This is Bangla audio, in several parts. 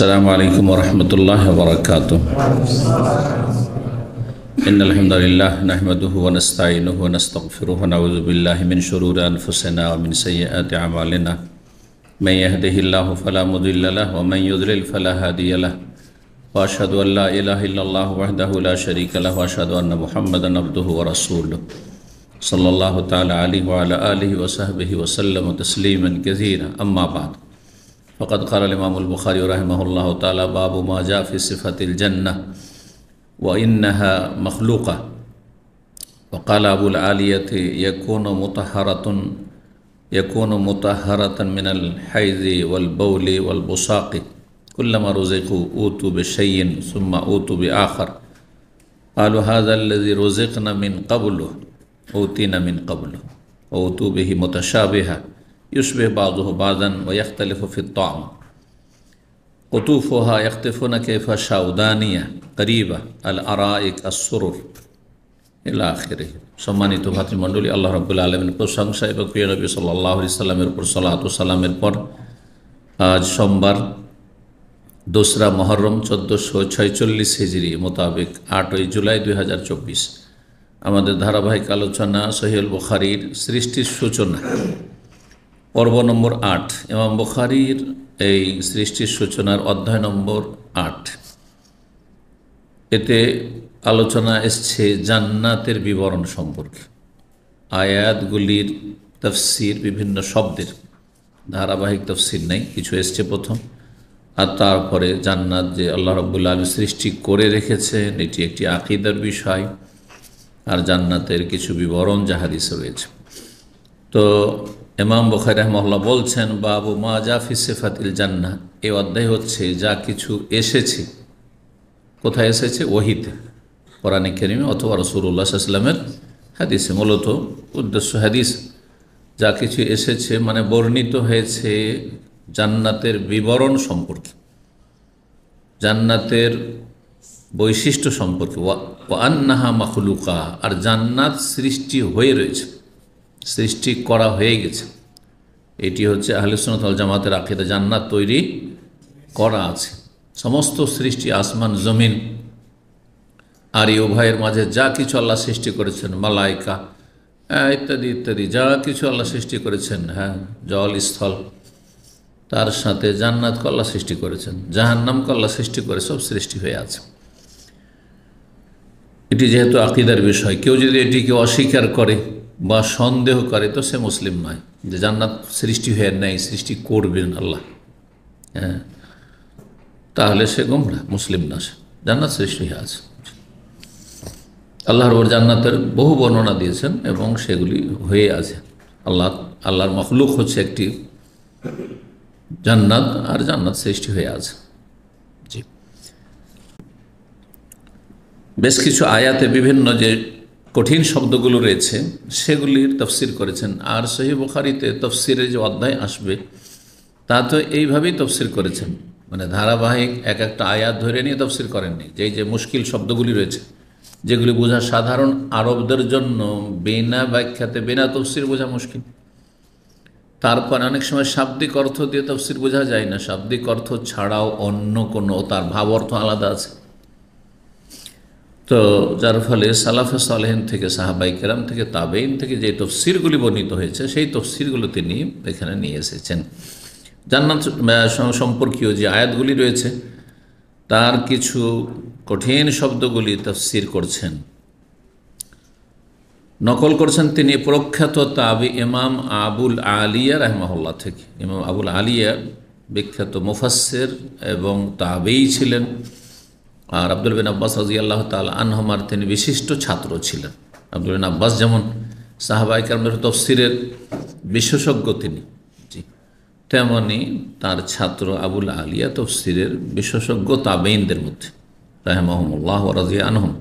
السلام عليكم ورحمة الله وبركاته. إن الحمد لله نحمده ونستعينه ونستغفره ونعوذ بالله من شرور أنفسنا ومن سيئات أعمالنا. من يهده الله فلا مضل له ومن يضلل فلا هادي له. وأشهد أن لا إله إلا الله وحده لا شريك له وأشهد أن محمدا عبده ورسوله صلى الله تعالى عليه وعلى آله وصحبه وسلم تسليما كثيرا. أما بعد، فقد قال الإمام البخاري رحمه الله تعالى: باب ما جاء في صفة الجنة وإنها مخلوقة. وقال أبو العالية: يكون مطهرة من الحيض والبول والبصاق، كلما رزقوا أوتوا بشيء ثم أوتوا بآخر، قالوا هذا الذي رزقنا من قبله أوتينا من قبله وأوتوا به متشابها يشبه بعضه بعضا ويختلف في الطعم، قطوفها يختفون كيف شاء دانية قريبة الأرائك السرر ইলা আখিরে। সম্মানিত ভাতৃমণ্ডলী, আল্লাহ রাব্বুল আলামিনের প্রশংসা এবং প্রিয় নবী সাল্লাল্লাহু আলাইহি সাল্লামের উপর সালাত ও সালামের পর আজ সোমবার 2রা মুহররম 1446 হিজরি মোতাবেক 8ই জুলাই 2024 আমাদের ধারাবাহিক আলোচনা সহিহুল বুখারীর সৃষ্টির সূচনা পর্ব নম্বর 8। ইমাম বুখারীর এই সৃষ্টির সূচনার অধ্যায় নম্বর 8। এতে আলোচনা এসছে জান্নাতের বিবরণ সম্পর্কে, আয়াতগুলির তাফসির, বিভিন্ন শব্দের ধারাবাহিক তাফসির নেই, কিছু এসছে প্রথম, আর তারপরে জান্নাত যে আল্লাহ রাব্বুল আলামিন সৃষ্টি করে রেখেছেন এটি একটি আকীদার বিষয়, আর জান্নাতের কিছু বিবরণ যা হাদিসে রয়েছে। তো ইমাম বুখারী রাহিমাহুল্লাহ বলছেন, বাবু মা জা ফি সিফাতিল জান্নাহ। এই অধ্যায় হচ্ছে যা কিছু এসেছে। কোথায় এসেছে? ওহীতে, কোরআনে কারীমে অথবা রাসূলুল্লাহ সাল্লাল্লাহু আলাইহি ওয়াসাল্লামের হাদিসে। মূলত উদ্দেশ্য হাদিস, যা কিছু এসেছে মানে বর্ণিত হয়েছে জান্নাতের বিবরণ সম্পর্কে, জান্নাতের বৈশিষ্ট্য সম্পর্কে। ওয়া আন্নাহা মাখলুকা, আর জান্নাত সৃষ্টি হয়ে রয়েছে, সৃষ্টি করা হয়ে গেছে। এটি হচ্ছে আহলে সুন্নাত ওয়াল জামাতের আকীদা, জান্নাত তৈরি করা আছে। সমস্ত সৃষ্টি, আসমান জমিন আর এই উভয়ের মাঝে যা কিছু আল্লাহ সৃষ্টি করেছেন, মালাইকা ইত্যাদি ইত্যাদি যা কিছু আল্লাহ সৃষ্টি করেছেন, হ্যাঁ, জল স্থল, তার সাথে জান্নাতকে আল্লাহ সৃষ্টি করেছেন, জাহান্নামকে আল্লাহ সৃষ্টি করে সব সৃষ্টি হয়ে আছে। এটি যেহেতু আকীদার বিষয়, কেউ যদি এটিকে অস্বীকার করে বা সন্দেহ করে তো সে মুসলিম নয়। যে জান্নাত সৃষ্টি হয়ে নেই, সৃষ্টি করবেন আল্লাহ, হ্যাঁ, তাহলে সে গোমরাহ, মুসলিম না। সে জান্নাত সৃষ্টি হয়ে আছে। আল্লাহর জান্নাতের বহু বর্ণনা দিয়েছেন এবং সেগুলি হয়ে আছে। আল্লাহর মখলুক হচ্ছে একটি জান্নাত, আর জান্নাত সৃষ্টি হয়ে আছে। জি, বেশ কিছু আয়াতে বিভিন্ন যে কঠিন শব্দগুলো রয়েছে সেগুলির তফসির করেছেন। আর সহিহ বুখারীতে তফসিরের যে অধ্যায় আসবে তা তো এইভাবেই তফসির করেছেন, মানে ধারাবাহিক এক একটা আয়াত ধরে নিয়ে তফসির করেননি। যে মুশকিল শব্দগুলি রয়েছে, যেগুলি বোঝা সাধারণ আরবদের জন্য বিনা ব্যাখ্যাতে, বিনা তফসির বোঝা মুশকিল। তারপর অনেক সময় শাব্দিক অর্থ দিয়ে তফসির বোঝা যায় না, শাব্দিক অর্থ ছাড়াও অন্য কোনো তার ভাব অর্থ আলাদা আছে। তো যার ফলে সালাফে সালেহিন থেকে, সাহাবায়ে কেরাম থেকে, তাবেঈন থেকে যে তফসিরগুলি বর্ণিত হয়েছে সেই তফসিরগুলো তিনি এখানে নিয়ে এসেছেন। জান্নাত সম্পর্কীয় যে আয়াতগুলি রয়েছে তার কিছু কঠিন শব্দগুলি তফসির করছেন, নকল করছেন তিনি প্রখ্যাত তাবি ইমাম আবুল আলিয়া রাহিমাহুল্লাহ থেকে। ইমাম আবুল আলিয়া বিখ্যাত মুফাসসির এবং তাবেঈ ছিলেন, আর আব্দুল বিন আব্বাস রাদিয়াল্লাহু তাআলা আনহুমার তিনি বিশিষ্ট ছাত্র ছিলেন। আব্দুল বিন আব্বাস যেমন সাহাবায়ে কেরামের তফসিরের বিশেষজ্ঞ তিনি, তেমনি তার ছাত্র আবুল আলিয়া তফসিরের বিশেষজ্ঞ তাবেঈনদের মধ্যে রাহিমাহুমুল্লাহ ওয়া রাদিয়া আনহুম।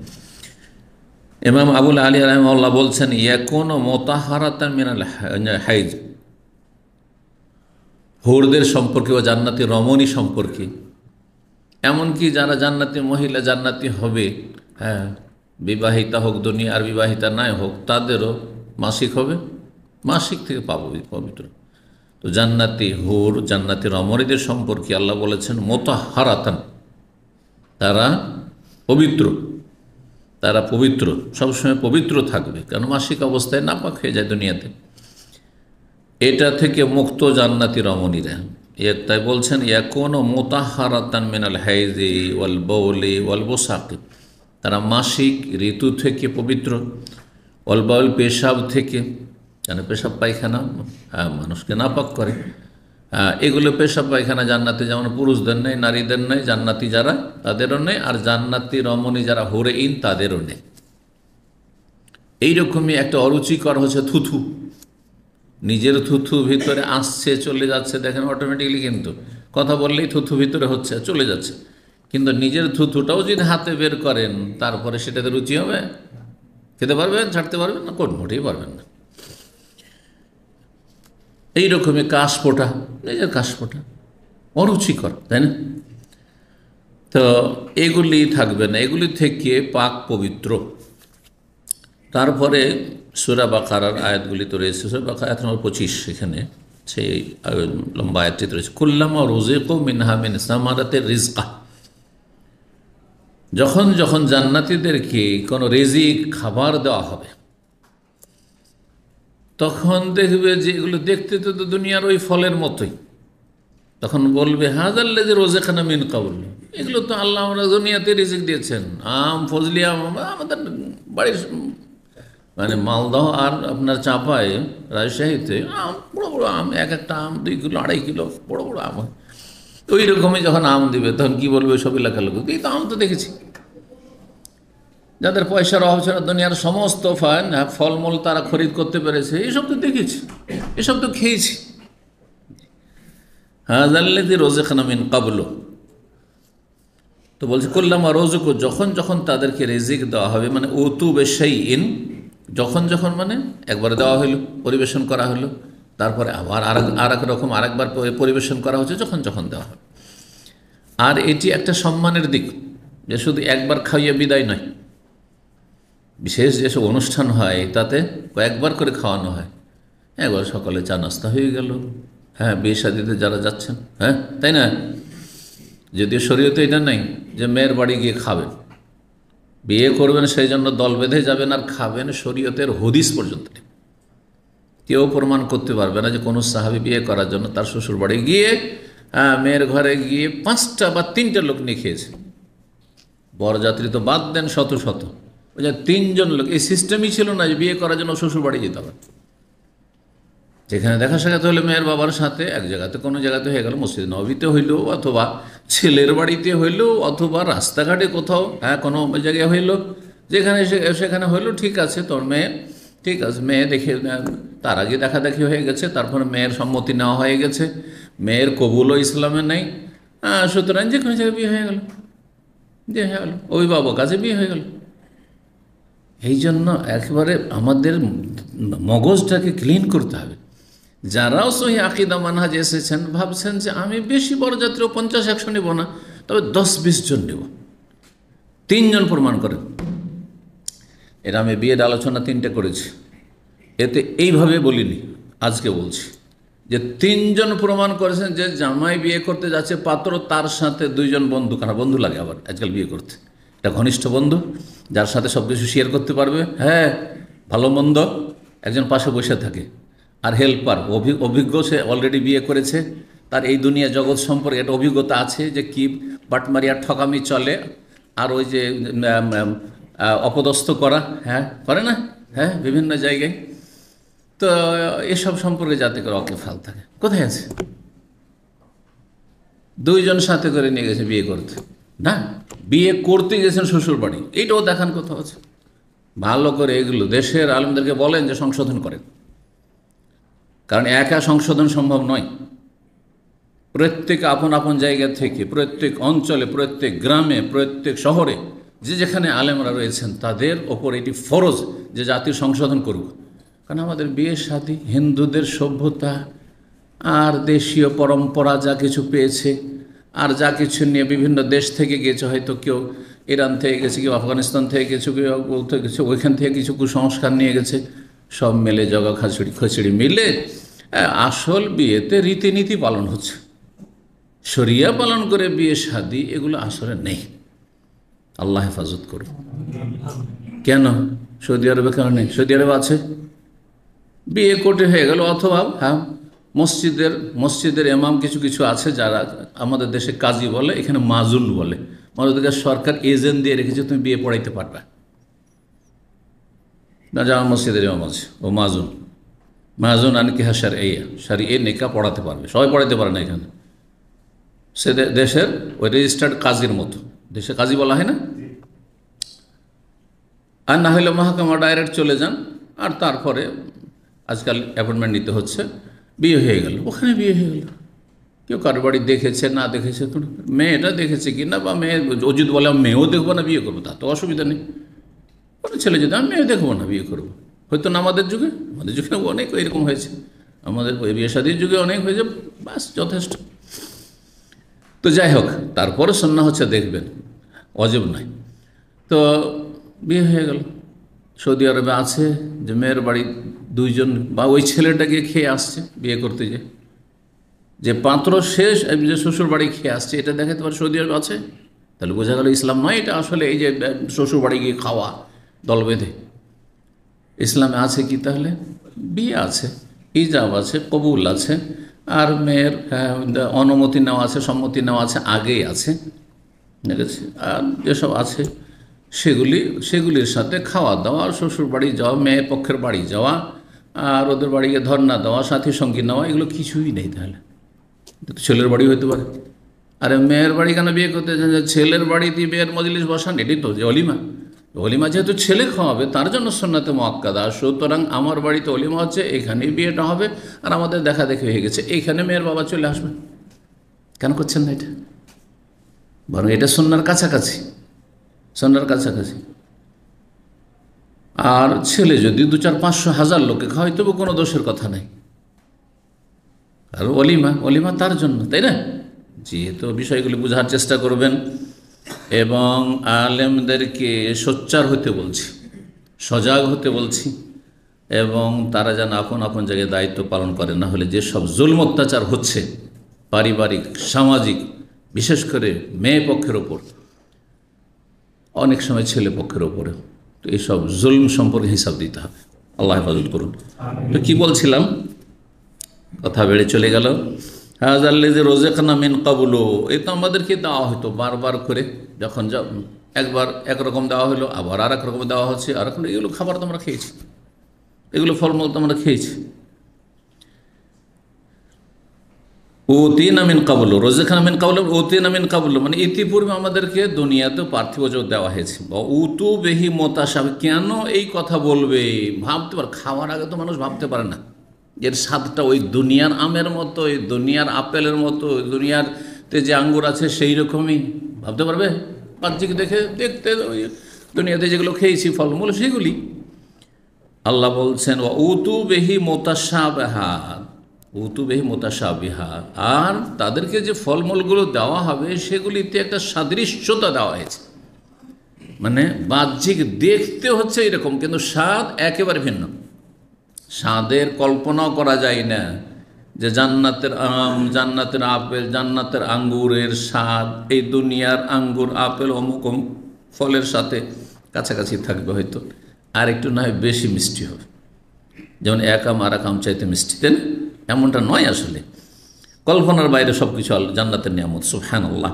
ইমাম আবুল আলিয়া রাহিমাহুল্লাহ বলছেন, ইয়াকুনু মুতাহহারাতান মিনাল হাইজ, হুরদের সম্পর্কে বা জান্নাতি রমণী সম্পর্কে, এমনকি যারা জান্নাতি মহিলা জান্নাতি হবে, হ্যাঁ, বিবাহিতা হোক দুনিয়া আর বিবাহিতা নাই হোক, তাদেরও মাসিক হবে, মাসিক থেকে পাবো পবিত্র। তো জান্নাতি হুর, জান্নাতি রমণীদের সম্পর্কে আল্লাহ বলেছেন মুতাহহারাতান, তারা পবিত্র, তারা পবিত্র, সবসময় পবিত্র থাকবে, কারণ মাসিক অবস্থায় নাপাক হয়ে যায় দুনিয়াতে। এটা থেকে মুক্ত জান্নাতি রমণীরা। তাই বলছেন ইয়াকুনু মুতাহহারাতান মিনাল হাইজি ওয়াল বাউলি ওয়াল বুসাকি, তারা মাসিক ঋতু থেকে পবিত্র, ওয়াল বাউল পেশাব থেকে, কেন পেশাব পায়খানা মানুষকে নাপাক করে, এগুলো পেশাব পায়খানা জান্নাতে যেমন পুরুষদের নেই, নারীদের নেই, জান্নাতি যারা তাদেরও নেই, আর জান্নাতি রমণী যারা হুরে ইন তাদেরও নেই। এইরকমই একটা অরুচিকর হচ্ছে থুথু, নিজের থুথু ভিতরে আসছে চলে যাচ্ছে, দেখেন অটোমেটিকলি, কিন্তু কথা বললেই থুথু ভিতরে হচ্ছে চলে যাচ্ছে, কিন্তু নিজের থুথুটাও যদি হাতে বের করেন তারপরে সেটাতে রুচি হবে, খেতে পারবেন, ছাড়তে পারবেন না, কোন মোটেই পারবেন না। এইরকমই কাশফোঁটা, নিজের কাশফোঁটা অরুচিকর, তাই না? তো এগুলি থাকবে না, এগুলি থেকে পাক পবিত্র। তারপরে সূরা বাকারার আয়াতগুলি তো রয়েছে, সূরা বাকারা আয়াত নম্বর 25, সেখানে সেই লম্বা আয়াতটি রয়েছে, কুল্লামা রুজিকু মিনহা মিন সামারাতির রিজকা, যখন যখন জান্নাতীদেরকে কোনো রিজিক খাবার দেওয়া হবে, তখন দেখবে যে এগুলো দেখতে তো দুনিয়ার ওই ফলের মতোই, তখন বলবে হাযাল্লাযী রাযাকানা মিন ক্বাবল, এগুলো তো আল্লাহ আমরা দুনিয়াতে রিজিক দিয়েছেন, আম, ফজলি আম, আমাদের বাড়ির মানে মালদহ আর আপনার চাঁপায় রাজশাহীতে আম, বড়ো বড়ো আম, এক একটা আম 2 কিলো 2.5 কিলো বড়ো বড়ো আম, ওই রকমই যখন আম দিবে তখন কি বলবে সব এলাকার লোক, এই তো আম তো দেখেছি। যাদের পয়সার অভাব ছিল, দুনিয়ার সমস্ত ফলমূল তারা খরিদ করতে পেরেছে, এইসব তো দেখেছি, এসব তো খেয়েছি। হাযাল্লাযী রাযাকানা মিন ক্বাবল, তো বলছে কুল্লামা রুজিকু, যখন যখন তাদেরকে রিজিক দেওয়া হবে, মানে উতু বিশাইইন, যখন যখন মানে একবার দেওয়া হইল, পরিবেশন করা হলো, তারপরে আবার আরেক রকম আরেকবার পরিবেশন করা হচ্ছে, যখন যখন দেওয়া হবে। আর এটি একটা সম্মানের দিক, যে শুধু একবার খাইয়ে বিদায় নয়, বিশেষ যেসব অনুষ্ঠান হয় তাতে কয়েকবার করে খাওয়ানো হয়, একবার সকালে চা নাস্তা হয়ে গেল, হ্যাঁ, বিয়ে শাদিতে যারা যাচ্ছেন, হ্যাঁ, তাই না? যদিও শরীয়তে এটা নেই যে মেয়ের বাড়ি গিয়ে খাবেন, বিয়ে করবেন সেই জন্য দল বেঁধে যাবেন আর খাবেন, শরীয়তের হদিস পর্যন্ত নেই। কেউ প্রমাণ করতে পারবে না যে কোনো সাহাবী বিয়ে করার জন্য তার শ্বশুর বাড়ি গিয়ে মেয়ের ঘরে গিয়ে 5টা বা 3টে লোক নিয়ে খেয়েছে। বরযাত্রী তো বাদ দেন, শত শত, ওই যে 3 জন লোক, এই সিস্টেমই ছিল না যে বিয়ে করার জন্য শ্বশুর বাড়ি যেতে হবে। যেখানে দেখা সাক্ষাৎ হলে মেয়ের বাবার সাথে এক জায়গাতে, কোনো জায়গাতে হয়ে গেল, মসজিদ নববীতে হইল, অথবা ছেলের বাড়িতে হইল, অথবা রাস্তাঘাটে কোথাও, হ্যাঁ, কোনো জায়গায় হইল, যেখানে সেখানে হইল, ঠিক আছে, তোর মেয়ে, ঠিক আছে, মেয়ে দেখে, তার আগে দেখা দেখি হয়ে গেছে, তারপরে মেয়ের সম্মতি নেওয়া হয়ে গেছে, মেয়ের কবুলও ইসলামে নেই, সুতরাং যে কোনো জায়গায় বিয়ে হয়ে গেল, যে হয়ে গেল, অভিভাবক কাছে বিয়ে হয়ে গেল। এই জন্য একেবারে আমাদের মগজটাকে ক্লিন করতে হবে। যারাও সহি আকিদা মানহাজ এসেছেন, ভাবছেন যে আমি বেশি বরযাত্রী 50-100 নেব না, তবে 10-20 জন নেব, 3 জন প্রমাণ করেন। এরা আমি বিয়ের আলোচনা 3টে করেছি, এতে এইভাবে বলিনি, আজকে বলছি যে 3 জন প্রমাণ করেছেন যে জামাই বিয়ে করতে যাচ্ছে, পাত্র তার সাথে 2 জন বন্ধু, কারণ বন্ধু লাগে আবার আজকাল বিয়ে করতে, এটা ঘনিষ্ঠ বন্ধু যার সাথে সব কিছু শেয়ার করতে পারবে, হ্যাঁ, ভালো মন্দ, একজন পাশে বসে থাকে, আর হেল্পার, অভিজ্ঞ, সে অলরেডি বিয়ে করেছে, তার এই দুনিয়া জগৎ সম্পর্কে একটা অভিজ্ঞতা আছে যে কি বাটমারি আর ঠকামি চলে, আর ওই যে অপদস্থ করা, হ্যাঁ, করে না, হ্যাঁ, বিভিন্ন জায়গায়, তো এসব সম্পর্কে যাতে করে ওয়াকিবহাল থাকে। কোথায় আছে? 2 জন সাথে করে নিয়ে গেছে বিয়ে করতে, না, বিয়ে করতে গেছেন শ্বশুর বাড়ি, এইটাও দেখান কোথাও আছে। ভালো করে এগুলো দেশের আলেমদেরকে বলেন যে সংশোধন করেন, কারণ একা সংশোধন সম্ভব নয়। প্রত্যেক আপন আপন জায়গা থেকে, প্রত্যেক অঞ্চলে, প্রত্যেক গ্রামে, প্রত্যেক শহরে যে যেখানে আলেমরা রয়েছেন তাদের ওপর এটি ফরজ যে জাতির সংশোধন করুক। কারণ আমাদের বিয়ে শাদী, হিন্দুদের সভ্যতা আর দেশীয় পরম্পরা যা কিছু পেয়েছে, আর যা কিছু নিয়ে বিভিন্ন দেশ থেকে গেছে, হয়তো কেউ ইরান থেকে গেছে, কেউ আফগানিস্তান থেকে গেছে, কেউ ওইখান থেকে কিছু কুসংস্কার নিয়ে গেছে, সব মিলে জগা খিচুড়ি মিলে আসল বিয়েতে রীতিনীতি পালন হচ্ছে, শরিয়া পালন করে বিয়ে শাদী এগুলো আসলে নেই। আল্লাহ হেফাজত করুন। কেন সৌদি আরবে কেন নেই? সৌদি আরবে আছে, বিয়ে কোর্টে হয়ে গেল, অথবা হ্যাঁ মসজিদের ইমাম কিছু কিছু আছে যারা আমাদের দেশে কাজী বলে, এখানে মাজুন বলে, আমাদেরকে সরকার এজেন্ট দিয়ে রেখেছে তুমি বিয়ে পড়াইতে পারবে না। জামা মসজিদের ইমাম আছে, ও মাজুন আনকি হাসার এই সারি এ নেকা পড়াতে পারবে, সবাই পড়াইতে পারে না এখানে। সে দেশের ওই রেজিস্টার্ড কাজীর মতো, দেশে কাজী বলা হয় না, আর না হলে মহাকামা ডাইরেক্ট চলে যান, আর তারপরে আজকাল অ্যাপয়েন্টমেন্ট নিতে হচ্ছে, বিয়ে হয়ে গেল, ওখানে বিয়ে হয়ে গেল। কেউ কারো বাড়ি দেখেছে না দেখেছে, মেয়েটা দেখেছে কি না, বা মেয়ে ও যদি বলে আমি মেয়েও দেখবো না বিয়ে করবো, তা তো অসুবিধা নেই। কোনো ছেলে যদি আমি মেয়ে দেখবো না বিয়ে করবো, হয়তো না আমাদের যুগে অনেক এরকম হয়েছে, আমাদের ওই বিয়ে শাদীর যুগে অনেক হয়েছে, বাস যথেষ্ট। তো যাই হোক, তারপরে সুন্নাহ হচ্ছে দেখবেন, অজব নয়। তো বিয়ে হয়ে গেল, সৌদি আরবে আছে যে মেয়ের বাড়ি দুইজন বা ওই ছেলেটাকে খেয়ে আসছে বিয়ে করতে, যে পাত্র শেষ যে শ্বশুর বাড়ি খেয়ে আসছে, এটা দেখাতে পারে সৌদি আরবে আছে, তাহলে বোঝা গেল ইসলাম নয় এটা আসলে। এই যে শ্বশুর বাড়ি গিয়ে খাওয়া দল বেঁধে, ইসলামে আছে কি? তাহলে বিয়ে আছে, ইজাব আছে, কবুল আছে, আর মেয়ের অনুমতি নেওয়া আছে, সম্মতি নেওয়া আছে, আগেই আছে, ঠিক আছে। আর যেসব আছে সেগুলির সাথে খাওয়া দাওয়া, শ্বশুর বাড়ি যাওয়া, মেয়ের পক্ষের বাড়ি যাওয়া, আর ওদের বাড়িকে ধর্ণা দেওয়া, সাথী সঙ্গী নেওয়া, এগুলো কিছুই নেই। তাহলে ছেলের বাড়ি হইতে পারে। আরে মেয়ের বাড়ি কেন বিয়ে করতে চান? ছেলের বাড়িতে বিয়ের মজলিস বসান, এটাই তো যে অলিমা যেহেতু ছেলে খাওয়াবে তার জন্য সুন্নাতে মুআক্কাদা, সুতরাং আমার বাড়িতে অলিমা হচ্ছে, এখানেই বিয়েটা হবে, আর আমাদের দেখা দেখি হয়ে গেছে, এইখানে মেয়ের বাবা চলে আসবে। কেন করছেন না এটা? বরং এটা সুন্নার কাছাকাছি। আর ছেলে যদি 200-400-500 লোকে খাওয়াই, তবু কোনো দোষের কথা নেই। আর অলিমা তার জন্য, তাই না? যেহেতু বিষয়গুলি বোঝার চেষ্টা করবেন, এবং আলেমদেরকে সোচ্চার হতে বলছি, সজাগ হতে বলছি, এবং তারা যেন আপন আপন জায়গায় দায়িত্ব পালন করে। না হলে যেসব জুলম অত্যাচার হচ্ছে পারিবারিক, সামাজিক, বিশেষ করে মেয়ে পক্ষের ওপর, অনেক সময় ছেলে পক্ষের ওপরে, তো এইসব জুলম সম্পর্কে হিসাব দিতে হবে। আল্লাহ হেফাজত করুন। তো কি বলছিলাম, কথা বেড়ে চলে গেল। হাযাল্লাযী রুযিকনা মিন ক্বাবলু, এই তো আমাদেরকে দেওয়া হতো বারবার করে, যখন একবার একরকম দেওয়া হলো, আবার আর এক রকম দেওয়া হচ্ছে, আর এখন এগুলো খাবার তো আমরা খেয়েছি, এগুলো ফলমূল তো আমরা খেয়েছি। উতিনা মিন ক্বাবলু, রুযিকনা মিন ক্বাবলু, উতিনা মিন ক্বাবলু মানে ইতিপূর্বে আমাদেরকে দুনিয়াতে পার্থিব জগৎ দেওয়া হয়েছে। বা উতু বিহি মুতাশাবিহ, কেন এই কথা বলবে? ভাবতে পারে, খাওয়ার আগে তো মানুষ ভাবতে পারে না এর স্বাদটা ওই দুনিয়ার আমের মতো, ওই দুনিয়ার আপেলের মতো, ওই দুনিয়াতে যে আঙ্গুর আছে সেই রকমই ভাবতে পারবে? বাহ্যিক দেখতে ওই দুনিয়াতে যেগুলো খেয়েছি ফলমূল সেগুলি। আল্লাহ বলছেন উতু বিহি মুতাশাবিহাত, আর তাদেরকে যে ফলমূলগুলো দেওয়া হবে সেগুলিতে একটা সাদৃশ্যতা দেওয়া হয়েছে, মানে বাহ্যিক দেখতে হচ্ছে এরকম, কিন্তু স্বাদ একেবারে ভিন্ন। স্বাদের কল্পনাও করা যায় না যে জান্নাতের আম, জান্নাতের আপেল, জান্নাতের আঙ্গুরের স্বাদ এই দুনিয়ার আঙ্গুর, আপেল, অমুক অমুক ফলের সাথে কাছাকাছি থাকবে, হয়তো আর একটু না হয় বেশি মিষ্টি হবে, যেমন এক আম আর এক আম চাইতে মিষ্টি, তাই না? এমনটা নয়, আসলে কল্পনার বাইরে সব কিছু জান্নাতের নিয়ামত। সুবহানাল্লাহ।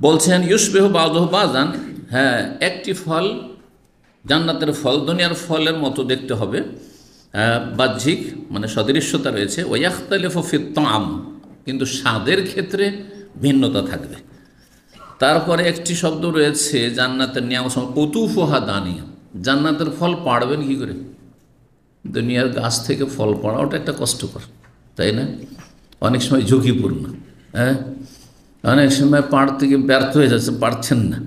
বলছেন ইউশবিহু বাযুহু বাযান, হ্যাঁ একটি ফল, জান্নাতের ফল দুনিয়ার ফলের মতো দেখতে হবে, বাহ্যিক মানে সদৃশ্যতা রয়েছে। ওয়াখতালিফু ফিত তাআম, কিন্তু স্বাদের ক্ষেত্রে ভিন্নতা থাকবে। তারপরে একটি শব্দ রয়েছে জান্নাতের নিয়ামত, কুতুফুহা দানিয়া, জান্নাতের ফল পাড়বেন কি করে? দুনিয়ার গাছ থেকে ফল পাড়া ওটা একটা কষ্টকর, তাই না? অনেক সময় ঝুঁকিপূর্ণ, হ্যাঁ, অনেক সময় পাড়তে গিয়ে ব্যর্থ হয়ে যাচ্ছে, পারছেন না।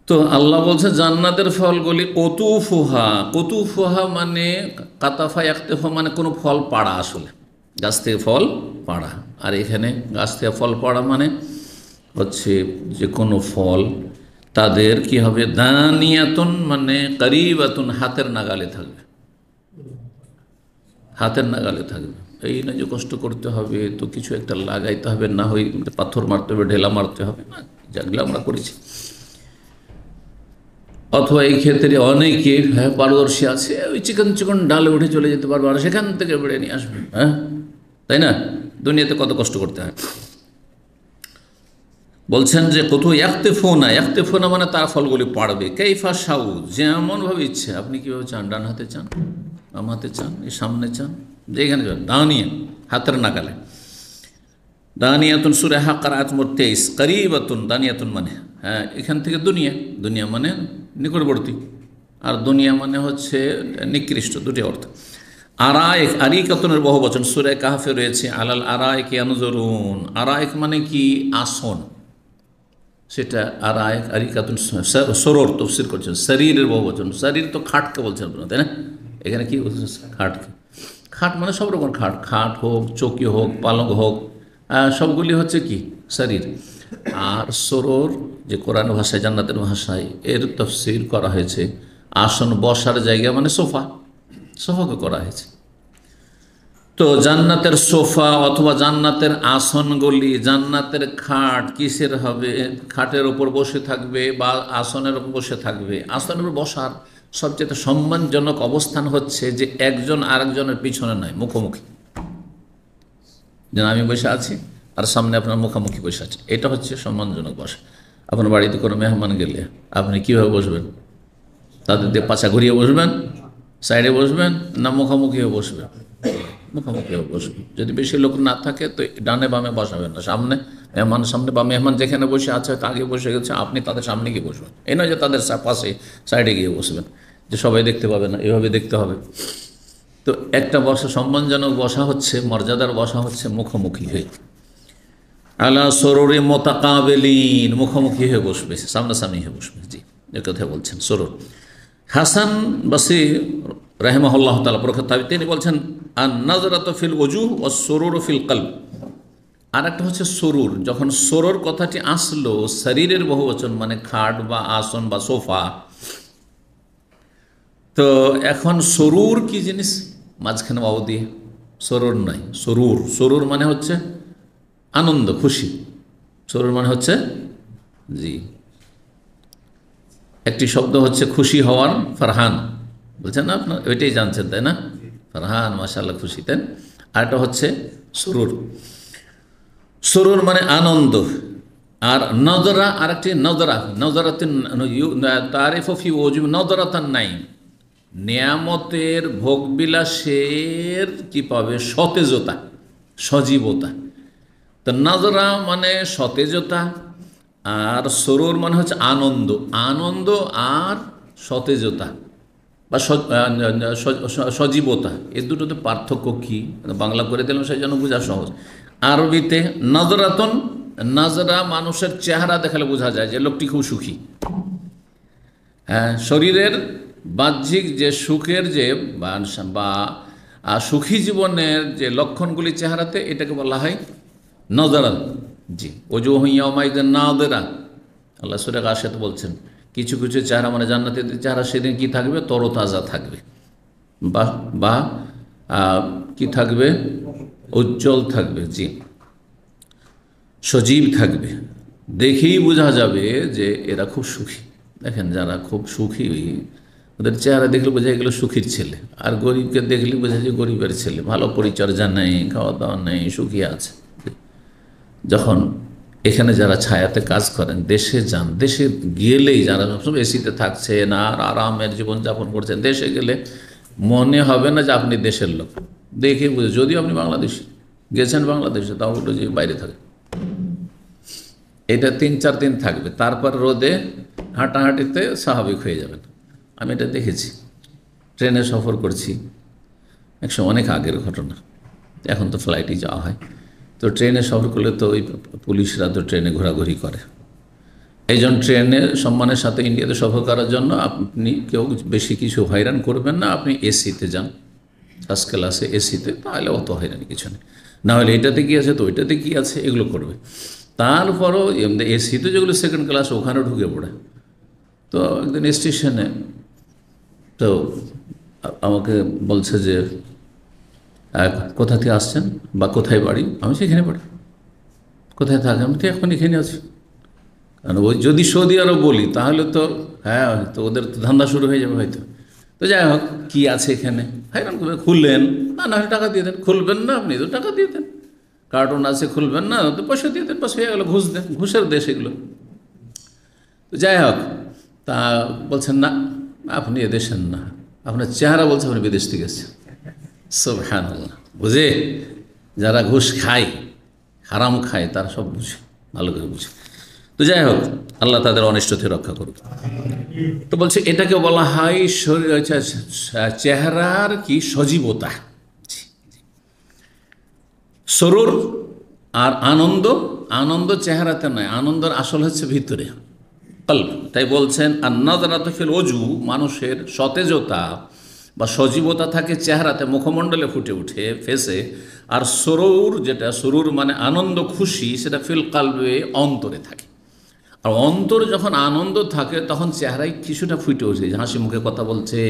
তো আল্লাহ বলছে জান্নাতের ফলগুলি কতুফুহা মানে কাতাফা একতেফা মানে কোনো ফল পাড়া, আসলে গাছ থেকে ফল পাড়া। আর এখানে গাছ থেকে ফল পাড়া মানে হচ্ছে যে কোনো ফল তাদের কি হবে, দানিয়াতুন মানে করিবাতুন, হাতের নাগালে থাকবে, হাতের নাগালে থাকবে। এই না যে কষ্ট করতে হবে, তো কিছু একটা লাগাইতে হবে, না হয় পাথর মারতে হবে, ঢেলা মারতে হবে না, যেগুলো আমরা করেছি। অথবা এই ক্ষেত্রে অনেকে পারদর্শী আছে, ওই চিকন চিকন ডালে উঠে চলে যেতে পারবে আর সেখান থেকে বেড়ে নিয়ে আসবে। হ্যাঁ, তাই না? দুনিয়াতে কত কষ্ট করতে হয়। বলছেন যে কোথাও একতেফোনা মানে তার ফলগুলি পাড়বে। কাইফা সাউ, যেমনভাবে ইচ্ছে। আপনি কীভাবে চান? ডান হাতে চান, বাম হাতে চান, এই সামনে চান, যেখানে চান। দানিয়া, হাতের নাগালে। দানিয়াতুন সূরা হাক্কার আয়াত নম্বর 23। করিবাতুন, দানিয়াতুন মানে হ্যাঁ এখান থেকে দুনিয়া, দুনিয়া মানে নিকটবর্তী, আর দুনিয়া মানে হচ্ছে নিকৃষ্ট, দুটি অর্থ। আরায়েক, আরিকাতুনের বহু বচন সূরা কাহফে রয়েছে। আলাল আরায়েক ইয়ানজুরুন, আরায়েক মানে কি? আসন, সেটা আরায়েক। আরিকাতুন সরোর তফসির করছেন, শরীরের বহু বচন। শরীর তো খাটকে বলছেন আপনারা, তাই না? এখানে কি বলছেন? খাটকে। খাট মানে সব রকম খাট, খাট হোক, চৌকি হোক, পালঙ্ক হোক, সবগুলি হচ্ছে কি? শরীর। আর সরোর যে কোরআন ভাষায়, জান্নাতের ভাষায় এর তফসির করা হয়েছে আসন, বসার জায়গা মানে সোফা, সোফাকে করা হয়েছে। তো জান্নাতের সোফা অথবা জান্নাতের আসনগুলি, জান্নাতের খাট কিসের হবে? খাটের ওপর বসে থাকবে বা আসনের ওপর বসে থাকবে। আসনের উপর বসার সবচেয়ে সম্মানজনক অবস্থান হচ্ছে যে একজন আরেকজনের পিছনে নয়, মুখোমুখি। যেন আমি বসে আছি আর সামনে আপনার মুখোমুখি বসে আছে, এটা হচ্ছে সম্মানজনক বসা। আপনার বাড়িতে কোনো মেহমান গেলে আপনি কীভাবে বসবেন? তাদের দিয়ে পাছা ঘুরিয়ে বসবেন, সাইডে বসবেন, না মুখোমুখি হয়ে বসবেন? মুখোমুখি হয়ে বসবেন। যদি বেশি লোক না থাকে তো ডানে বামে বসাবেন না, সামনে মেহমান সামনে, বা মেহমান যেখানে বসে আছে হয়তো আগে বসে গেছে, আপনি তাদের সামনে গিয়ে বসবেন। এই নয় যে তাদের পাশে সাইডে গিয়ে বসবেন, যে সবাই দেখতে পাবে না, এভাবে দেখতে হবে। তো একটা বসা, সম্মানজনক বসা হচ্ছে, মর্যাদার বসা হচ্ছে মুখোমুখি হয়ে। আলা সরোরে মোতাকাবেলিন, মুখোমুখি হয়ে বসবে, সামনাসামনি হয়ে বসবে। জি, এর কথা বলছেন সরোর। হাসান বাসরি রাহিমাহুল্লাহ তাআলা প্রখ্যাত তাবী, তিনি বলছেন আন নাজরাতু ফিল ওজুহ ওয়াস সুরুরু ফিল কলব। আর একটা হচ্ছে সরুর। যখন সরুর কথাটি আসলো, শরীরের বহুবচন মানে খাট বা আসন বা সোফা। তো এখন সরুর কি জিনিস? মাঝখানে বাবু দিয়ে সরুর নয়, সরুর। সরুর মানে হচ্ছে আনন্দ, খুশি। সরুর মানে হচ্ছে, জি, একটি শব্দ হচ্ছে খুশি হওয়ার, ফারহান বলছেন না আপনার, ওইটাই জানছেন তাই না? ফারহান, মাশাআল্লাহ, খুশি। তাই আরেকটা হচ্ছে সুরুর। সুরুর মানে আনন্দ। আর নজরা, আরেকটি নজরা, নজরাতিন তারিফ ফি ওজুব নজরাতান নাইম, নিয়ামতের ভোগবিলাসের কি পাবে? সতেজতা, সজীবতা। তো নজরা মানে সতেজতা, আর সরুর মানে হচ্ছে আনন্দ। আনন্দ আর সতেজতা বা সজীবতা, এ দুটোতে পার্থক্য কী? বাংলা করে দিলাম সেই জন্য বোঝা সহজ। আরবিতে নজরাতন, নজরা মানুষের চেহারা দেখালে বোঝা যায় যে লোকটি খুব সুখী। হ্যাঁ, শরীরের বাহ্যিক যে সুখের যে বা সুখী জীবনের যে লক্ষণগুলি চেহারাতে, এটাকে বলা হয় নজরা। জি, ওজুহু ইয়াওমাইযিন নাযিরা, আল্লাহ সূরা গাশিয়াতে বলছেন কিছু কিছু চেহারা মানে জান্নাতীদের চেহারা সেদিন কি থাকবে? তরতাজা থাকবে, বা কি থাকবে? উজ্জ্বল থাকবে। জি, সজীব থাকবে। দেখেই বোঝা যাবে যে এরা খুব সুখী। দেখেন যারা খুব সুখী, ওদের চেহারা দেখলে বোঝা গেল সুখীর ছেলে। আর গরিবকে দেখলে বোঝা যায় গরিবের ছেলে, ভালো পরিচর্যা নেই, খাওয়া দাওয়া নেই, সুখী আছে। যখন এখানে যারা ছায়াতে কাজ করেন, দেশে যান, দেশে গেলেই যারা সবসময় এসিতে থাকছেন আর আরামের জীবনযাপন করছেন, দেশে গেলে মনে হবে না যে আপনি দেশের লোক। দেখে বুঝে, যদিও আপনি বাংলাদেশি, গেছেন বাংলাদেশে, তাও ওটা যে বাইরে থাকে। এটা 3-4 দিন থাকবে, তারপর রোদে হাঁটাহাঁটিতে স্বাভাবিক হয়ে যাবেন। আমি এটা দেখেছি, ট্রেনে সফর করছি একসময়, অনেক আগের ঘটনা, এখন তো ফ্লাইটেই যাওয়া হয়। তো ট্রেনে সফর করলে তো ওই পুলিশরা তো ট্রেনে ঘোরাঘুরি করে। এই জন্য ট্রেনে সম্মানের সাথে ইন্ডিয়াতে সফর করার জন্য আপনি কেউ বেশি কিছু হয়রান করবেন না। আপনি এসিতে যান, ফার্স্ট ক্লাসে এসিতে, তাহলে অত হয়রানি কিছু নেই। না হলে এটাতে কী আছে, তো ওইটাতে কী আছে, এগুলো করবে। তারপরও এসিতে যেগুলো সেকেন্ড ক্লাস, ওখানে ঢুকে পড়ে। তো একদিন স্টেশনে তো আমাকে বলছে যে কোথা থেকে আসছেন বা কোথায় বাড়ি? আমি সেখানে বাড়ি। কোথায় থাকেন? আমি তো এখন এখানে আছি। কারণ ওই যদি সৌদি আরব বলি তাহলে তো হ্যাঁ, তো ওদের তো ধান্দা শুরু হয়ে যাবে হয়তো। তো যাই হোক, কী আছে এখানে, হাইরান করবে, খুললেন না হলে টাকা দিয়ে দেন, খুলবেন না আপনি তো টাকা দিয়ে দেন, কার্টুন আছে খুলবেন না তো পয়সা দিয়ে দেন, পয়সা হয়ে গেলো, ঘুষ দেন, ঘুষের দেশ এগুলো। তো যাই হোক, তা বলছেন না আপনি এদেশের না, আপনার চেহারা বলছে আপনি বিদেশ থেকে এসেছেন। সুবহানাল্লাহ। বুঝে, যারা ঘুষ খায়, হারাম খায়, তারা সব বুঝে, ভালো করে বুঝে। তো যাই হোক, আল্লাহ তাদের অনিষ্ট থেকে রক্ষা করুক। তো বলছে এটাকে বলা হয় চেহারার কি সজীবতা। সরুর আর আনন্দ, আনন্দ চেহারাতে নয়, আনন্দের আসল হচ্ছে ভিতরে, কলব। তাই বলছেন আন-নাযরাতু ফিল ওজু, মানুষের সতেজতা বা সজীবতা থাকে চেহারাতে, মুখমণ্ডলে ফুটে উঠে, ফেসে। আর সরুর, যেটা সরুর মানে আনন্দ, খুশি, সেটা ফিল কালবে, অন্তরে থাকে। আর অন্তর যখন আনন্দ থাকে তখন চেহারায় কিছুটা ফুটে ওঠে, হাসি মুখে কথা বলছে,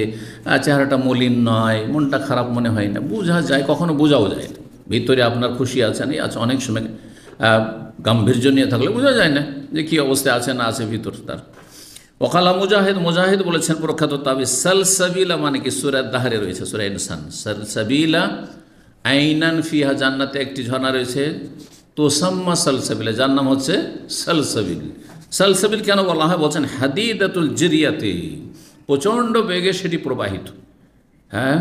চেহারাটা মলিন নয়, মনটা খারাপ মনে হয় না, বোঝা যায়, কখনো বোঝাও যায় না ভিতরে আপনার খুশি আছে না আছে। অনেক সময় গাম্ভীর্য নিয়ে থাকলে বোঝা যায় না যে কী অবস্থায় আছে না আছে ভিতর তার। ওকালা মুজাহিদ, মুজাহিদ বলেছেন প্রখ্যাত তাবি, সালসাবিলা মানে কি সূরা দাহরে রয়েছে, সূরা ইনসান, সালসাবিলা আইনান ফিহা, জান্নাতে একটি ঝর্ণা রয়েছে, তোসাম্মা সালসাবিলা, যার নাম হচ্ছে সালসাবিল। সালসাবিল কেন বলা হয়? বলছেন হাদিদাতুল জিরিয়াতে, প্রচণ্ড বেগে সেটি প্রবাহিত। হ্যাঁ,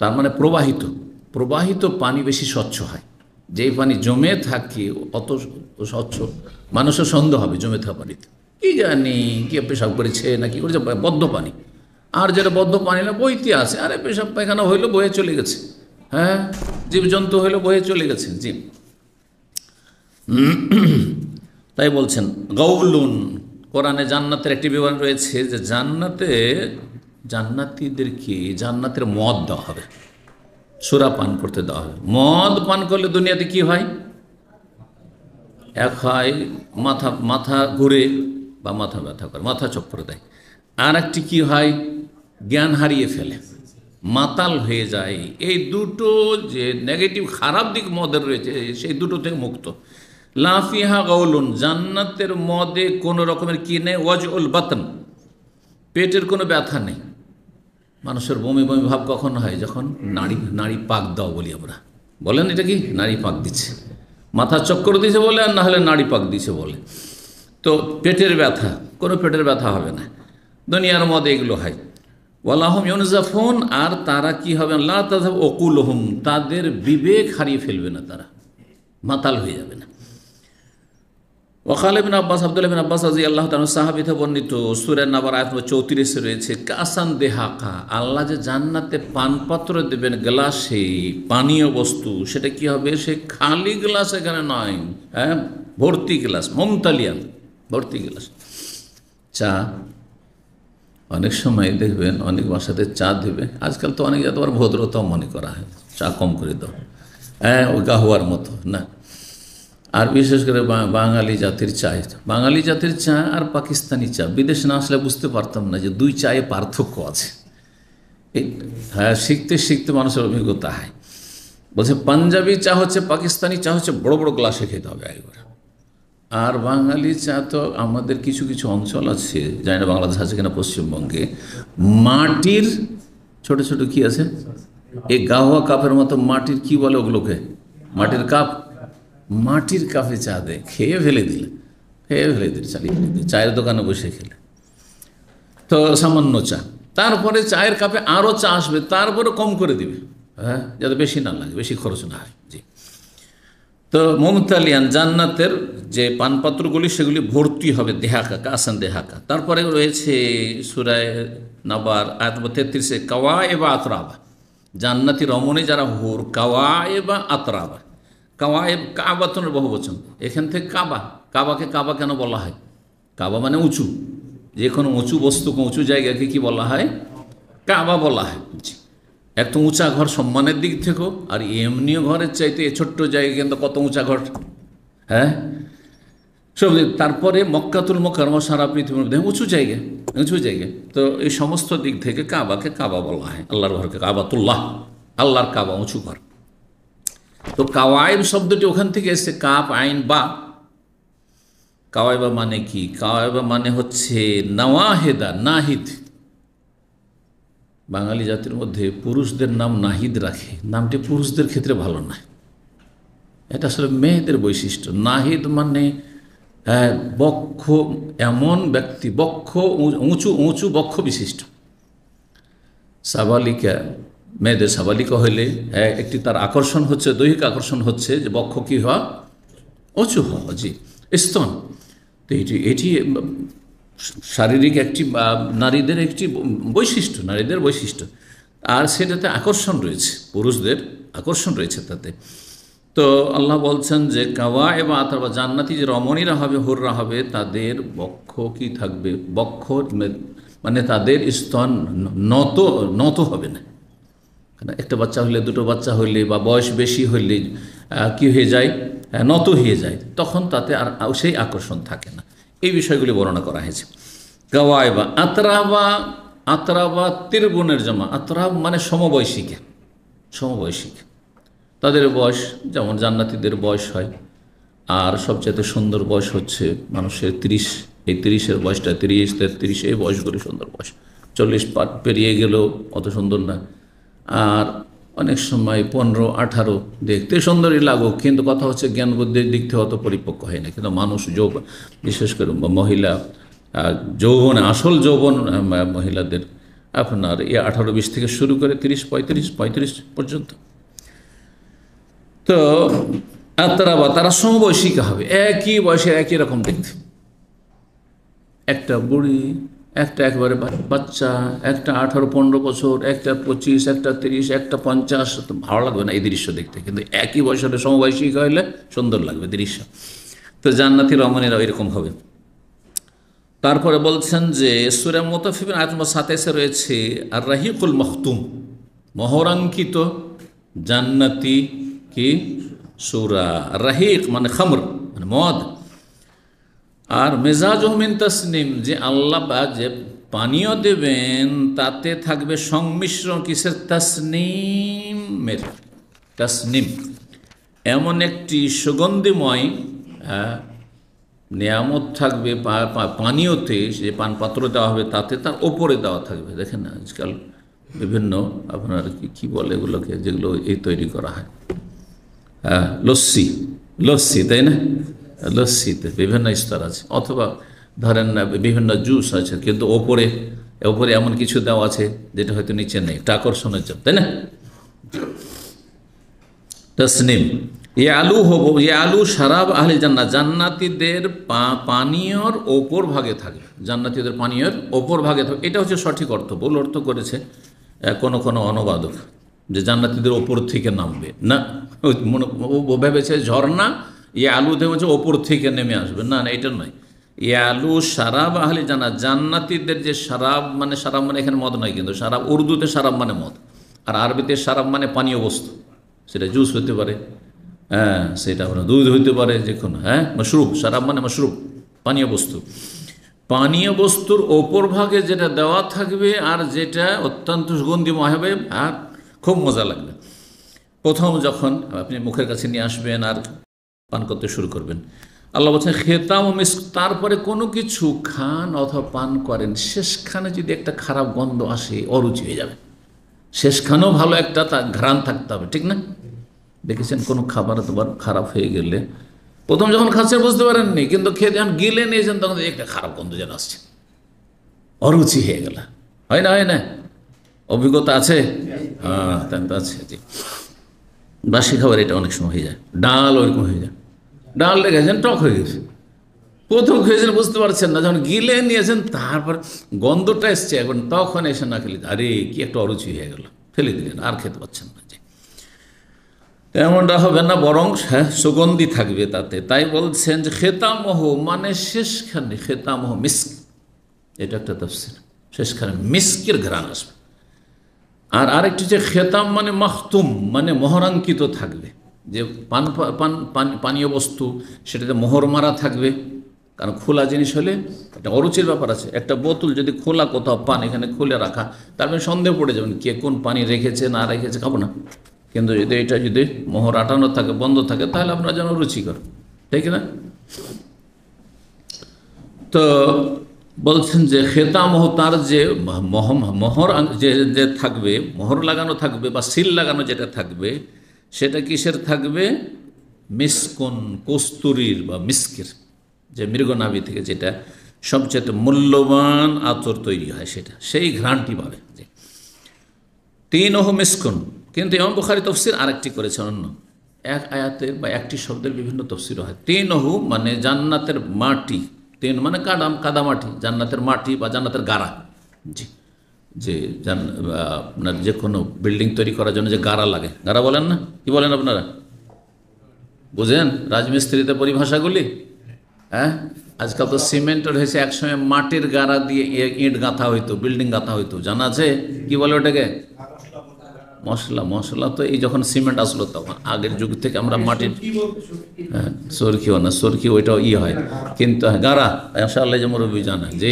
তার মানে প্রবাহিত, প্রবাহিত পানি বেশি স্বচ্ছ হয়। যেই পানি জমে থাকে অত স্বচ্ছ, মানুষের সন্দেহ হবে জমে থাকা পানিতে, কি জানি কে পেশাব করেছে না কি করেছে, বদ্ধ পানি। আর যেটা বদ্ধ পানি না, বইতে আছে, আরে পেশাব পায়খানা হইলো বয়ে চলে গেছে, হ্যাঁ, জীবজন্তু হইলো বয়ে চলে গেছে, জি। তাই বলছেন গাউলুন, কোরআনে জান্নাতের একটি বিবরণ রয়েছে যে জান্নাতে জান্নাতীদেরকে জান্নাতের মদ দেওয়া হবে, সুরা পান করতে দেওয়া হবে। মদ পান করলে দুনিয়াতে কি হয়? এক হয় মাথা ঘুরে বা মাথা ব্যথা করে, মাথা চক্কর দেয়। আর একটি কী হয়? জ্ঞান হারিয়ে ফেলে, মাতাল হয়ে যায়। এই দুটো যে নেগেটিভ খারাপ দিক মদের রয়েছে, সেই দুটো থেকে মুক্ত। লাফিহা গাউলুন, জান্নাতের মদে কোনো রকমের কি নেই, ওয়াজউল বাতন, পেটের কোনো ব্যথা নেই। মানুষের বমি বমি ভাব কখন হয়? যখন নাড়ি পাক দাও বলি আমরা, বলেন এটা কি নাড়ি পাক দিচ্ছে, মাথা চক্কর দিছে বলে, আর না হলে নাড়ি পাক দিছে বলে। তো পেটের ব্যথা, কোনো পেটের ব্যথা হবে না, দুনিয়ার মধ্যে এগুলো হয়। ওয়ালাহুম ইউনজাফুন, আর তারা কি হবে? লা তাযহাব উকুলুহুম, তাদের বিবেক হারিয়ে ফেলবে না, তারা মাতাল হয়ে যাবে না। ওয়াকাল ইবনে আব্বাস, আব্দুল্লাহ ইবনে আব্বাস রাদিয়াল্লাহু তাআলা সাহাবীতে বর্ণিত, সূরা নাবার আয়াত 34 রয়েছে, কাসান দেহাকা, আল্লাহ যে জান্নাতে পানপাত্র দেবেন, গ্লাসে পানীয় বস্তু, সেটা কি হবে? সে খালি গ্লাস এখানে নয়, হ্যাঁ, ভর্তি গ্লাস, মুমতালিয়ান, ভর্তি গ্লাস। চা, অনেক সময় দেখবেন অনেক বাসাতে চা দেবে, আজকাল তো অনেক এতবার ভদ্রতাও মনে করা হয়, চা কম করে দাও, হ্যাঁ, ওই গাহুয়ার মতো না। আর বিশেষ করে বাঙালি জাতির চা, বাঙালি জাতির চা আর পাকিস্তানি চা, বিদেশে না আসলে বুঝতে পারতাম না যে দুই চায়ে পার্থক্য আছে। হ্যাঁ, শিখতে শিখতে মানুষের অভিজ্ঞতা হয়। বলছে পাঞ্জাবি চা হচ্ছে, পাকিস্তানি চা হচ্ছে বড় বড় গ্লাসে খেতে হবে একবার। আর বাঙালি চা তো আমাদের কিছু কিছু অঞ্চল আছে, জানি না বাংলাদেশ আছে কিনা, পশ্চিমবঙ্গে মাটির ছোট ছোট কি আছে, এই গাহুয়া কাপের মতো মাটির কি বলে ওগুলোকে, মাটির কাপ, মাটির কাপে চা দেয়, খেয়ে ফেলে দিলে চালিয়ে দিলে, চায়ের দোকানে বসে খেলে তো সামান্য চা, তারপরে চায়ের কাপে আরও চা আসবে, তারপরে কম করে দিবে, হ্যাঁ, যাতে বেশি না লাগে, বেশি খরচ না হয়, জি। তো মুমতালিয়ান, জান্নাতের যে পানপাত্রগুলি সেগুলি ভর্তি হবে, দেহাকা, কাসান দেহাকা। তারপরে রয়েছে সূরা নাবার আয়াত 33, কাওয়ায়েবা আতরাবা, জান্নাতি রমণী যারা হুর, কাওয়ায়েবা আতরাবা, কাওয়ায়েব কাবাতুনের বহু বচন, এখান থেকে কাবা, কাবাকে কাবা কেন বলা হয়? কাবা মানে উঁচু, যে কোনো উঁচু বস্তুকে, উঁচু জায়গাকে কি বলা হয়? কাবা বলা হয়। এত উঁচা ঘর সম্মানের দিক থেকেও, আর এমনিও ঘরের চাইতে এ ছোট্ট জায়গা কিন্তু কত উঁচা ঘর, হ্যাঁ, সব। তারপরে মক্কাতুল মুকাররমা, সারা পৃথিবীর মধ্যে উঁচু জায়গা। তো এই সমস্ত দিক থেকে কাবাকে কাবা বলা হয়, আল্লাহর ঘরকে কাবাতুল্লাহ আল্লাহর কাবা উঁচু ঘর। তো কাওয়াইব শব্দটি ওখান থেকে এসেছে, কাপ আইন বা। কাওয়াইবা মানে কি? কাওয়াইবা মানে হচ্ছে নওয়াহেদা, নাহিদ। বাঙালি জাতির মধ্যে পুরুষদের নাম নাহিদ রাখে, নামটি পুরুষদের ক্ষেত্রে ভালো নয়, এটা আসলে মেয়েদের বৈশিষ্ট্য। নাহিদ মানে বক্ষ, এমন ব্যক্তি, বক্ষ উঁচু উঁচু বক্ষ বিশিষ্ট। সাবালিকা, মেয়েদের সাবালিকা হইলে একটি তার আকর্ষণ হচ্ছে, দৈহিক আকর্ষণ হচ্ছে যে বক্ষ কি হওয়া, উঁচু হওয়া, জি, স্তন। তো এটি শারীরিক একটি নারীদের একটি বৈশিষ্ট্য, নারীদের বৈশিষ্ট্য, আর সেটাতে আকর্ষণ রয়েছে, পুরুষদের আকর্ষণ রয়েছে তাতে। তো আল্লাহ বলছেন যে কাওয়া এবং আতরা, জান্নাতি যে রমণীরা হবে, হুররা হবে, তাদের বক্ষ কি থাকবে, বক্ষ মানে তাদের স্তন নত নত হবে না। একটা বাচ্চা হইলে, দুটো বাচ্চা হইলে বা বয়স বেশি হইলে কি হয়ে যায়, নত হয়ে যায়, তখন তাতে আর সেই আকর্ষণ থাকে না। এই বিষয়গুলি বর্ণনা করা হয়েছে। গাওয়াইবা, আতরাবা, আতরাবা তিরগুণের জমা। আতরাব মানে সমবয়সিকা, সমবয়সিকা, তাদের বয়স যেমন জান্নাতীদের বয়স হয়। আর সবচেয়ে সুন্দর বয়স হচ্ছে মানুষের 30, এই 30-এর বয়সটা, 30, 33, এই বয়সগুলি সুন্দর বয়স। 40 পেরিয়ে গেলেও অত সুন্দর না। আর অনেক সময় 15, 18 দেখতে সুন্দরই লাগুক, কিন্তু কথা হচ্ছে জ্ঞান বুদ্ধির দিক থেকে অত পরিপক্ক হয় না। কিন্তু মানুষ বিশেষ করে মহিলা যৌবনে, আসল যৌবন মহিলাদের আপনার 18-20 থেকে শুরু করে 30, 35 পর্যন্ত। তো তারা সমবয়সিকা হবে, একই বয়সে একই রকম দেখতে। একটা বুড়ি, একটা একবারে বাচ্চা, একটা 18-15 বছর, একটা 25, একটা 30, একটা 50, তো ভালো লাগবে না এই দৃশ্য দেখতে। কিন্তু একই বয়সে সমবয়সিকা হইলে সুন্দর লাগবে দৃশ্য। তো জান্নাতি রমণীরা এরকম হবে। তারপরে বলছেন যে সূরা মুতাফফিফিন আয়াত নম্বর 27 রয়েছে আর রাহিকুল মখতুম, মোহরাঙ্কিত জান্নাতি কি সূরা। রাহিক মানে খামর, মানে মদ। আর মেজাজুহু মিন তাসনিম, যে আল্লাহ যে পানীয় দেবেন তাতে থাকবে সংমিশ্রণ কিসের, তাসনিমের। তাসনিম এমন একটি সুগন্ধিময় নিয়ামত থাকবে পানীয়তে, যে পানপাত্র দেওয়া হবে তাতে তার ওপরে দেওয়া থাকবে। দেখেন না আজকাল বিভিন্ন আপনার কি বলে এগুলোকে, যেগুলো এই তৈরি করা হয়, লস্যি, লস্যি, তাই না? লস্যিতে বিভিন্ন স্তর আছে, অথবা ধরেন না বিভিন্ন জুস আছে, কিন্তু ওপরে এমন কিছু দেওয়া আছে যেটা হয়তো নিচে নেই, এটা আকর্ষণের জন্য, তাই না? তসনিম ইয়ালু হবো, ইয়ালু শারাব আহলি জান্নাত, জান্নাতীদের পানীয়র ওপর ভাগে থাকবে, জান্নাতীদের পানীয়র ওপর ভাগে থাকবে। এটা হচ্ছে সঠিক অর্থ। ভুল অর্থ করেছে কোনো কোনো অনুবাদক, যে জান্নাতীদের ওপর থেকে নামবে না, ভেবেছে ঝর্ণা, ইয়ালু দেবে হচ্ছে ওপর থেকে নেমে আসবে, না না, এটা নয়। ইয়ালু শারাব আহলি জান্নাত, জান্নাতীদের যে শারাব মানে এখানে মদ নয়, কিন্তু শারাব উর্দুতে শারাব মানে মদ, আর আরবিতে শারাব মানে পানীয় বস্তু। সেটা জুস হতে পারে, সেটা আপনার দুধ হইতে পারে, যে কোনো, মশরুব, শারাব মানে মশরুব, পানীয় বস্তু। পানীয় বস্তুর ওপর ভাগে যেটা দেওয়া থাকবে আর যেটা অত্যন্ত সুগন্ধিময় হবে আর খুব মজা লাগবে। প্রথম যখন আপনি মুখের কাছে নিয়ে আসবেন আর পান করতে শুরু করবেন, আল্লাহ বলছেন খেতাম ও মিস্ক, তারপরে কোনো কিছু খান অথবা পান করেন, শেষখানে যদি একটা খারাপ গন্ধ আসে, অরুচি হয়ে যাবে। শেষখানেও ভালো একটা ঘ্রাণ থাকতে হবে, ঠিক না? দেখেছেন কোনো খাবার তোমার খারাপ হয়ে গেলে প্রথম যখন খাচ্ছেন বুঝতে পারেননি, কিন্তু খেয়ে যখন গিলে নিয়েছেন তখন একটা খারাপ গন্ধ যেন আসছে, অরুচি হয়ে গেল। হয় না, হয় না? অভিজ্ঞতা আছে? হ্যাঁ, তা তো আছে। জি, বাসি খাবার এটা অনেক সময় হয়ে যায়। ডাল ওইরকম হয়ে যায়, ডাল দেখেছেন টক হয়ে গেছে, প্রথম খেয়েছেন বুঝতে পারছেন না, যখন গিলে নিয়েছেন তারপর গন্ধটা এসছে, এখন তখন এসে না খেলে আরে কি একটা অরুচি হয়ে গেল, ফেলে দিলেন, আর খেতে পাচ্ছেন না। এমনটা হবে না, বরং সুগন্ধি থাকবে তাতে। তাই বলছেন যে খেতামহ মানে শেষখানে, খেতামহ মিস্ক, এটা একটা তাফসীর, শেষখানে মিস্কের ঘ্রাণ আসবে। আর আরেকটি যে খেতাম মানে মাখতুম, মানে মোহরাঙ্কিত থাকবে, যে পানীয় বস্তু সেটাতে মোহর মারা থাকবে, কারণ খোলা জিনিস হলে একটা অরুচির ব্যাপার আছে। একটা বোতল যদি খোলা কোথাও পান, এখানে খুলে রাখা, তারপরে সন্দেহ পড়ে যাবেন কে কোন পানি রেখেছে না রেখেছে, খাবো না। কিন্তু যদি এটা যদি মোহর আটানো থাকে, বন্ধ থাকে, তাহলে আপনার যেন রুচিকর, ঠিক না? তো বলছেন যে খেতামহ, তার যে মোহর যে থাকবে, মোহর লাগানো থাকবে বা সিল লাগানো যেটা থাকবে, সেটা কিসের থাকবে? মিসকন, কস্তুরীর বা মিস্কের, যে মৃগনাভি থেকে যেটা সবচেয়ে মূল্যবান আতর তৈরি হয়, সেটা সেই ঘ্রাণটি পাবে। তিনহ মিসকন। কিন্তু ইমাম বুখারী তফসির আরেকটি করেছেন, অন্য এক আয়াতের বা একটি শব্দের বিভিন্ন তফসির হয়। তিনহু মানে জান্নাতের মাটি, তিন মানে কাদামাটি, জান্নাতের মাটি বা জান্নাতের গাড়া। জি, যে আপনার যে কোনো বিল্ডিং তৈরি করার জন্য যে গাড়া লাগে, গাড়া বলেন না, কি বলেন আপনারা? বুঝেন রাজমিস্ত্রিতে পরিভাষাগুলি? হ্যাঁ, আজকাল তো সিমেন্টের হয়েছে, একসময় মাটির গাড়া দিয়ে ইট গাঁথা হইতো, বিল্ডিং গাঁথা হইতো, জানা আছে? কি বলে ওটাকে? মশলা তো এই যখন সিমেন্ট আসলো তখন, আগের যুগ থেকে আমরা মাটির, হ্যাঁ সরকিও না, সরকি ওইটাও হয়, কিন্তু গাড়া আল্লাহ যে মুরব্বী জানা, যে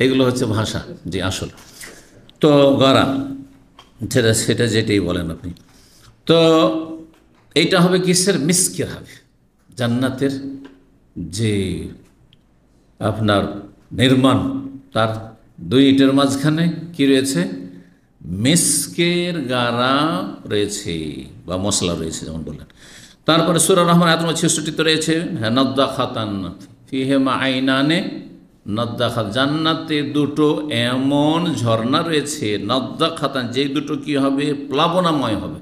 এগুলো হচ্ছে ভাষা, যে আসল তো গাড়া, সেটা যেটাই বলেন আপনি। তো এইটা হবে কিসের? মিস্কের হবে, জান্নাতের যে আপনার নির্মাণ, তার দুই ইটের মাঝখানে কি রয়েছে? মিস্কের গাড়া রয়েছে বা মশলা রয়েছে, যেমন বললেন। তারপরে সূরা রহমান আয়াত 66 রয়েছে, হ্যাঁ, নদ্দাখাতান ফিহিমা আইনানে, নদ্দাখাত, জান্নাতে দুটো এমন ঝর্ণা রয়েছে, নদ্দাখাতান, যেই দুটো কি হবে? প্লাবনাময় হবে,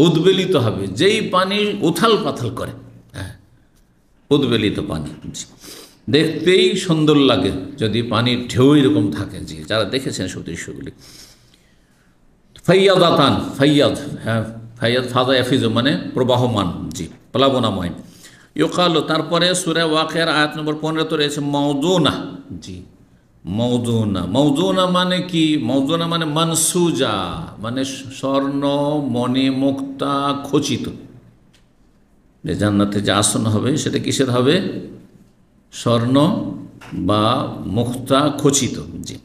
উদ্বেলিত হবে, যেই পানি উথাল পাথাল করে, হ্যাঁ, উদ্বেলিত পানি, দেখতেই সুন্দর লাগে যদি পানির ঢেউ এরকম থাকে। জি, যারা দেখেছেন সব দৃশ্যগুলি। ফাইয়াদাতান, ফাইয়াদ, হ্যাঁ, ফাইয়াদ ফাদা এফিজ মানে প্রবাহমান, জি, প্লাবনাময়। ইউকাল, তারপরে সূরা ওয়াকিয়ার আয়াত নম্বর 15 রয়েছে মওদুনা। জি, মওদুনা, মওদুনা মানে কি? মওদুনা মানে মানসুজা, মানে স্বর্ণ মণি মুক্তা খচিত। যে জান্নাতে যে আসন হবে সেটা কিসের হবে? স্বর্ণ বা মুক্তা খচিত। জি,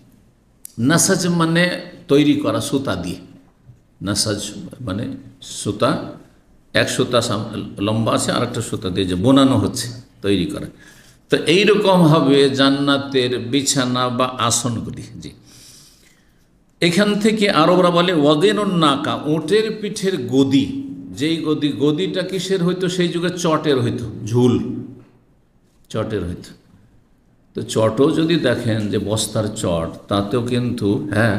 নাসাজ মানে তৈরি করা সুতা দিয়ে, নাসাজ মানে সুতা, এক সুতা লম্বা আছে, আর একটা সুতা দিয়ে যে বোনানো হচ্ছে, তৈরি করা। তো এইরকম হবে জান্নাতের বিছানা বা আসনগুলি। জি, এখান থেকে আরবরা বলে ওয়াদিনুন নাকা, উটের পিঠের গদি, যেই গদিটা কিসের হইতো? সেই যুগে চটের হইতো, ঝুল চটের হইতো। তো চটও যদি দেখেন যে বস্তার চট, তাতেও কিন্তু হ্যাঁ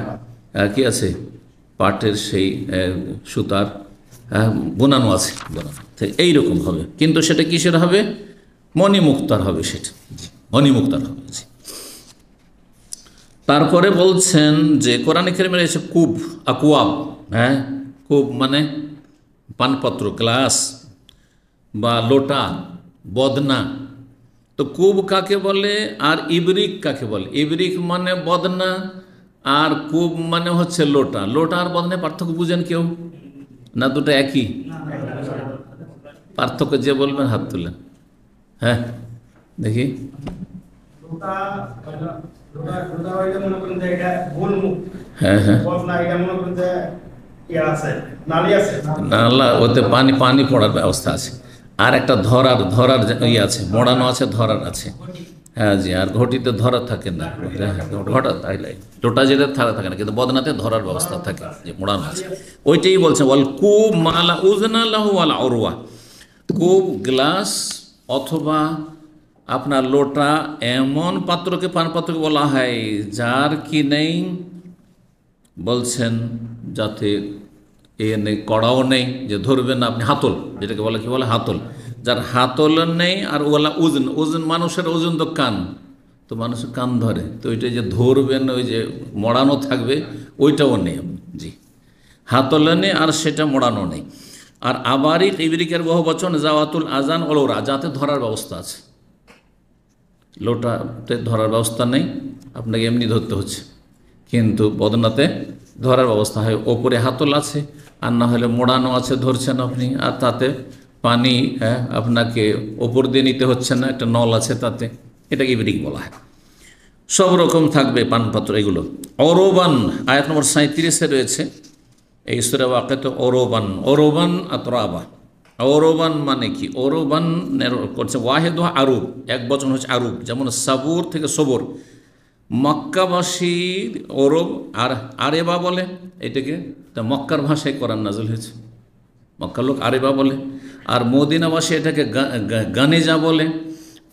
কি আছে? পাটের সেই সুতার বোনানো আছে, বোনানো। এইরকম হবে, কিন্তু সেটা কিসের হবে? মণিমুক্তার হবে, সেটা মণিমুক্তার হবে। তারপরে বলছেন যে কোরআনে কারিমে রয়েছে কুব, আকুয়াব, হ্যাঁ, কুব মানে পানপত্র, গ্লাস বা লোটা, বদনা। তো কুব কাকে বলে আর ইবরিক কাকে বলে? ইবরিক মানে বদনা, আর কুব মানে হচ্ছে লোটা। লোটা আর বদনায় পার্থক্য বুঝেন কেউ? না দুটো একই? পার্থক্য যে বলবেন হাত তুলেন, হ্যাঁ দেখি। হ্যাঁ হ্যাঁ, নালা, ওতে পানি পানি পড়ার ব্যবস্থা আছে। আর একটা ধরার ইয়ে আছে, মোড়ানো আছে, ধরার আছে। হ্যাঁ জি, আর ঘটিতে ধরা থাকে না, ঘটা লোটা যেটা থাকে না, কিন্তু বদনাতে ধরার ব্যবস্থা থাকে, যে মোড়ানো আছে। ওইটাই বলছে ওয়াল কুব মালা উজনা লাহু ওয়াল উরওয়া, কুব গ্লাস অথবা আপনার লোটা এমন পাত্রকে, পান পাত্রকে বলা হয় যার কি নেই, বলছেন যাতে এ নেই, কড়াও নেই যে ধরবেন না আপনি, হাতল যেটাকে বলে, কি বলে? হাতল। যার হাতল নেই, আর ওলা ওজন, ওজন মানুষের ওজন তো কান, তো মানুষের কান ধরে, তো ওইটা যে ধরবেন, ওই যে মোড়ানো থাকবে, ওইটাও নেই। জি, হাতল নেই আর সেটা মোড়ানো নেই। আর আবারই ইবরিকের বহু বচন জাওয়াতুল আজান ওলোরা, যাতে ধরার ব্যবস্থা আছে। লোটাতে ধরার ব্যবস্থা নেই, আপনাকে এমনি ধরতে হচ্ছে, কিন্তু বদনাতে ধরার ব্যবস্থা হয়, ওপরে হাতল আছে, আর না হলে মোড়ানো আছে, ধরছেন আপনি, আর তাতে পানি আপনাকে ওপর দিয়ে নিতে হচ্ছে না, একটা নল আছে তাতে, এটাকে ইবরিক বলা হয়। সব রকম থাকবে পানপাত্র এগুলো। অরোবান আয়াত নম্বর 37-এ রয়েছে এই সূরা ওয়াকিয়াতে। অরোবান আতরাবা। অরোবান মানে কি? অরোবান করছে ওয়াহেদ আরুব, এক বচন হচ্ছে আরুব, যেমন সাবুর থেকে সবর। মক্কাবাসী ওরব আর আরেবা বলে এটাকে, তা মক্কার ভাষায় কোরআন নাযিল হয়েছে, মক্কার লোক আরেবা বলে। আর মদিনাবাসী এটাকে গানেজা বলে।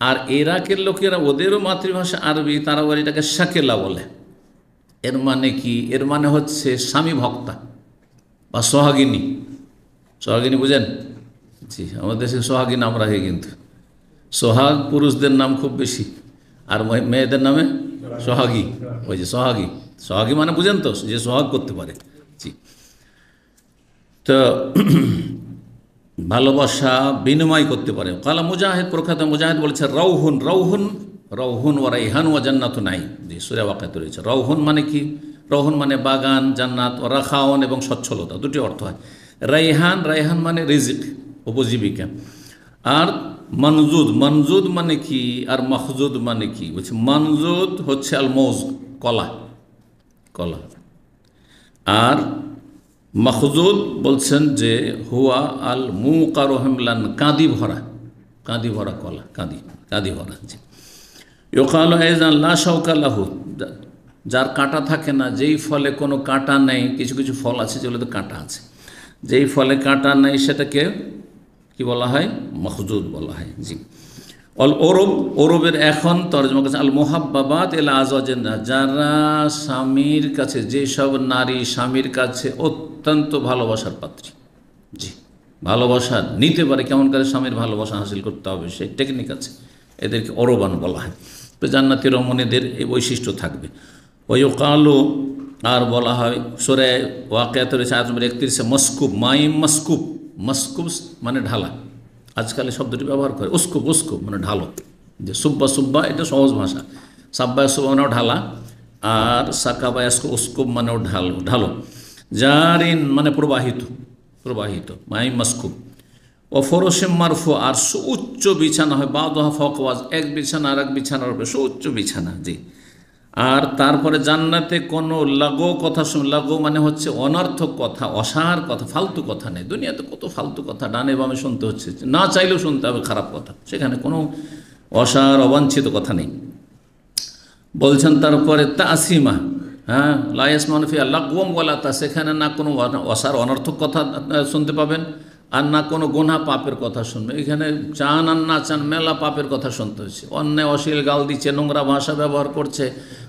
আর ইরাকের লোকেরা, ওদেরও মাতৃভাষা আরবি, তারা বলে এটাকে শাকেলা বলে। এর মানে কি? এর মানে হচ্ছে স্বামী ভক্তা বা সোহাগিনী। সোহাগিনী বুঝেন? জি, আমাদের দেশে সোহাগী নাম রাখে, কিন্তু সোহাগ পুরুষদের নাম খুব বেশি, আর মেয়েদের নামে সোহাগী। ওই যে সোহাগী, সোহাগী মানে বুঝেন তো, যে সোহাগ করতে পারে। জি, তো ভালোবাসা বিনিময় করতে পারে। কালা মুজাহিদ, প্রখ্যাত মুজাহিদ বলেছে রৌহুন রৌহুন রৌহুন ও রাইহান ও জান্নাত নাই। জি, সূরা ওয়াকিয়াতে রয়েছে। রৌহুন মানে কি? রৌহুন মানে বাগান, জান্নাত, ও রাখাওন এবং সচ্ছলতা, দুটি অর্থ হয়। রাইহান, রাইহান মানে রিজিক, উপজীবিকা। আর মনজুদ, মনজুদ মানে কি? আর মখজুদ মানে কি? বলছে মনজুদ হচ্ছে আল মৌজ, কলা, কলা। আর মখজুদ বলছেন যে হুয়া আল মুকার হেমলান, কাঁদি ভরা, কাঁদি ভরা কলা, কাঁদি, কাঁদি ভরা। জি, ইউকাল আইজান লা শাওকা লাহু, যার কাঁটা থাকে না, যেই ফলে কোনো কাঁটা নেই। কিছু কিছু ফল আছে যেগুলোতে কাঁটা আছে, যেই ফলে কাঁটা নেই সেটাকে কি বলা হয়? মখজুদ বলা হয়। জি, অল ওরব, ওরবের এখন তর্জমা করছে আল মোহাব্বাবাত এল আজওয়াজিন্না, যারা স্বামীর কাছে, যেসব নারী স্বামীর কাছে অত্যন্ত ভালোবাসার পাত্রী। জি, ভালোবাসা নিতে পারে, কেমন করে স্বামীর ভালোবাসা হাসিল করতে হবে সেই টেকনিক আছে, এদেরকে অরবান বলা হয়। তো জান্নাতি রমণীদের এই বৈশিষ্ট্য থাকবে। ওই কালো, আর বলা হয় সূরা ওয়াকিয়াতে রয়েছে আয়াত নম্বর 31-এ মসকুব, মাইম মসকুব। মসকুব মানে ঢালা, আজকাল শব্দটি ব্যবহার করে। উস্কুব, উস্কুব মানে ঢালো। যে সুব্বা, সুব্বা এটা সহজ ভাষা। সাব্বা সুব্বা মানেও ঢালা, আর সাকাবায়াস্কো উস্কুব মানেও ঢালো, ঢালো। জারিন মানে প্রবাহিত, প্রবাহিত, মাই মসকুব। ও ফরসিম মারফু, আর সুউচ্চ বিছানা হয়। বাদহা ফকওয়াজ, এক বিছানা আর এক বিছানার উপরে, সুউচ্চ বিছানা। জি, আর তারপরে জান্নাতে কোনো লাগো কথা শুন, লাগো মানে হচ্ছে অনর্থক কথা, অসার কথা, ফালতু কথা নেই। দুনিয়াতে কত ফালতু কথা ডানে বামে শুনতে হচ্ছে, না চাইলেও শুনতে হবে খারাপ কথা, সেখানে কোনো অসার অবাঞ্ছিত কথা নেই। বলছেন তারপরে তাসিমা, হ্যাঁ, লাইস মানফিয়া লাগওম ওয়ালা তা, সেখানে না কোনো অসার অনর্থক কথা শুনতে পাবেন, আর না কোনো গুনাহ পাপের কথা শুনবে। এখানে চান আর না চান মেলা পাপের কথা শুনতে হচ্ছে। অন্যায় অশ্লীল গাল দিচ্ছে, নোংরা ভাষা ব্যবহার করছে,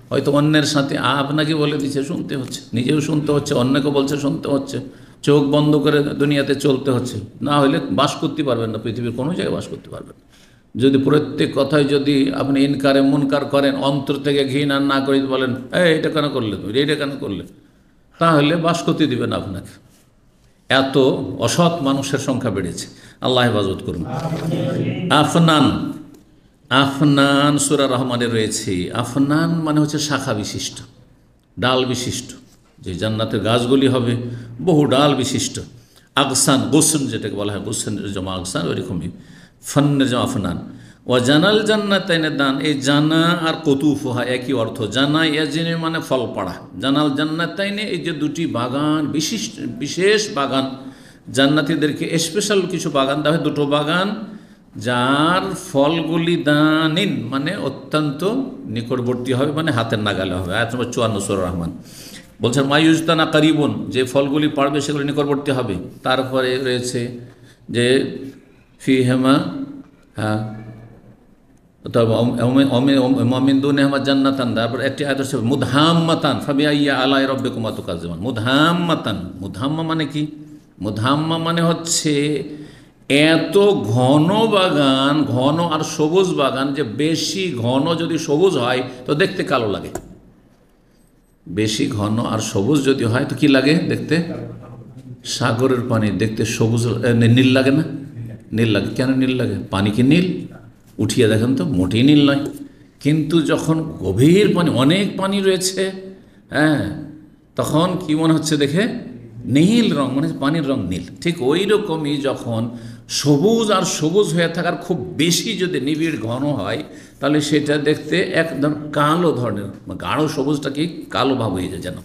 হয়তো অন্যের সাথে আপনাকে বলে দিচ্ছে, শুনতে হচ্ছে, নিজেও শুনতে হচ্ছে, অন্যকে বলছে শুনতে হচ্ছে, চোখ বন্ধ করে দুনিয়াতে চলতে হচ্ছে। না হলে বাস করতে পারবেন না, পৃথিবীর কোনো জায়গায় বাস করতে পারবেন না। যদি প্রত্যেক কথায় যদি আপনি ইনকারে মুনকার করেন, অন্তর থেকে ঘৃণা না করে বলেন এটা কেন করলে, তুমি এটা কেন করলে, তাহলে বাস করতে দিবেন আপনাকে। এত অসৎ মানুষের সংখ্যা বেড়েছে, আল্লাহ হেফাজত করুন। আফনান, আফনান সূরা রহমানে রয়েছে। আফনান মানে হচ্ছে শাখা বিশিষ্ট, ডাল বিশিষ্ট, যে জান্নাতের গাছগুলি হবে বহু ডাল বিশিষ্ট। আগসান, গোসন যেটাকে বলা হয়, গোসনের জমা আগসান, ওইরকমই ফন্নের জমা আফনান। ও জানাল জান্নাতাইনের দান, এই জানা আর কতুফুহা একই অর্থ। জানা ইয়াজিনে মানে ফল পাড়া, জানাল জান্নাতাইনে এই যে দুটি বাগান, বিশিষ্ট বিশেষ বাগান, জান্নাতীদেরকে স্পেশাল কিছু বাগান দেওয়া হয়, দুটো বাগান, যার ফলগুলি দানিন মানে অত্যন্ত নিকটবর্তী হবে, মানে হাতের নাগালে হবে। আয়াত নম্বর 54 সূরা রহমান। বলছেন মায়ুজতানা কারিবুন, যে ফলগুলি পাড়বে সেগুলি নিকটবর্তী হবে। তারপরে রয়েছে যে ফিহেমা, হ্যাঁ, মমিন্দুনেহমা জান্নাতান। তারপর একটি আয়াত হচ্ছে মুদহাম্মাতান, ফাবিআইয়া আলাই রাব্বিকুমা তুকাজ্জিবান। মুদহাম্মাতান, মুদহাম্মা মানে কি? মুদহাম্মা মানে হচ্ছে এত ঘন বাগান, ঘন আর সবুজ বাগান, যে বেশি ঘন যদি সবুজ হয় তো দেখতে কালো লাগে, বেশি ঘন আর সবুজ যদি হয় তো কি লাগে দেখতে? সাগরের পানি দেখতে সবুজ, নীল লাগে না? নীল লাগে। কেন নীল লাগে? পানি কি নীল? উঠিয়ে দেখেন তো, মোটেই নীল নয়। কিন্তু যখন গভীর পানি, অনেক পানি রয়েছে, হ্যাঁ, তখন কি মনে হচ্ছে দেখে? নীল রং, মানে পানির রং নীল। ঠিক ওই রকমই যখন সবুজ আর সবুজ হয়ে থাকার খুব বেশি যদি নিবিড় ঘন হয় তাহলে সেটা দেখতে একদম কালো ধরনের, গাঢ় সবুজটা কি কালো ভাব হয়ে যায় যেন।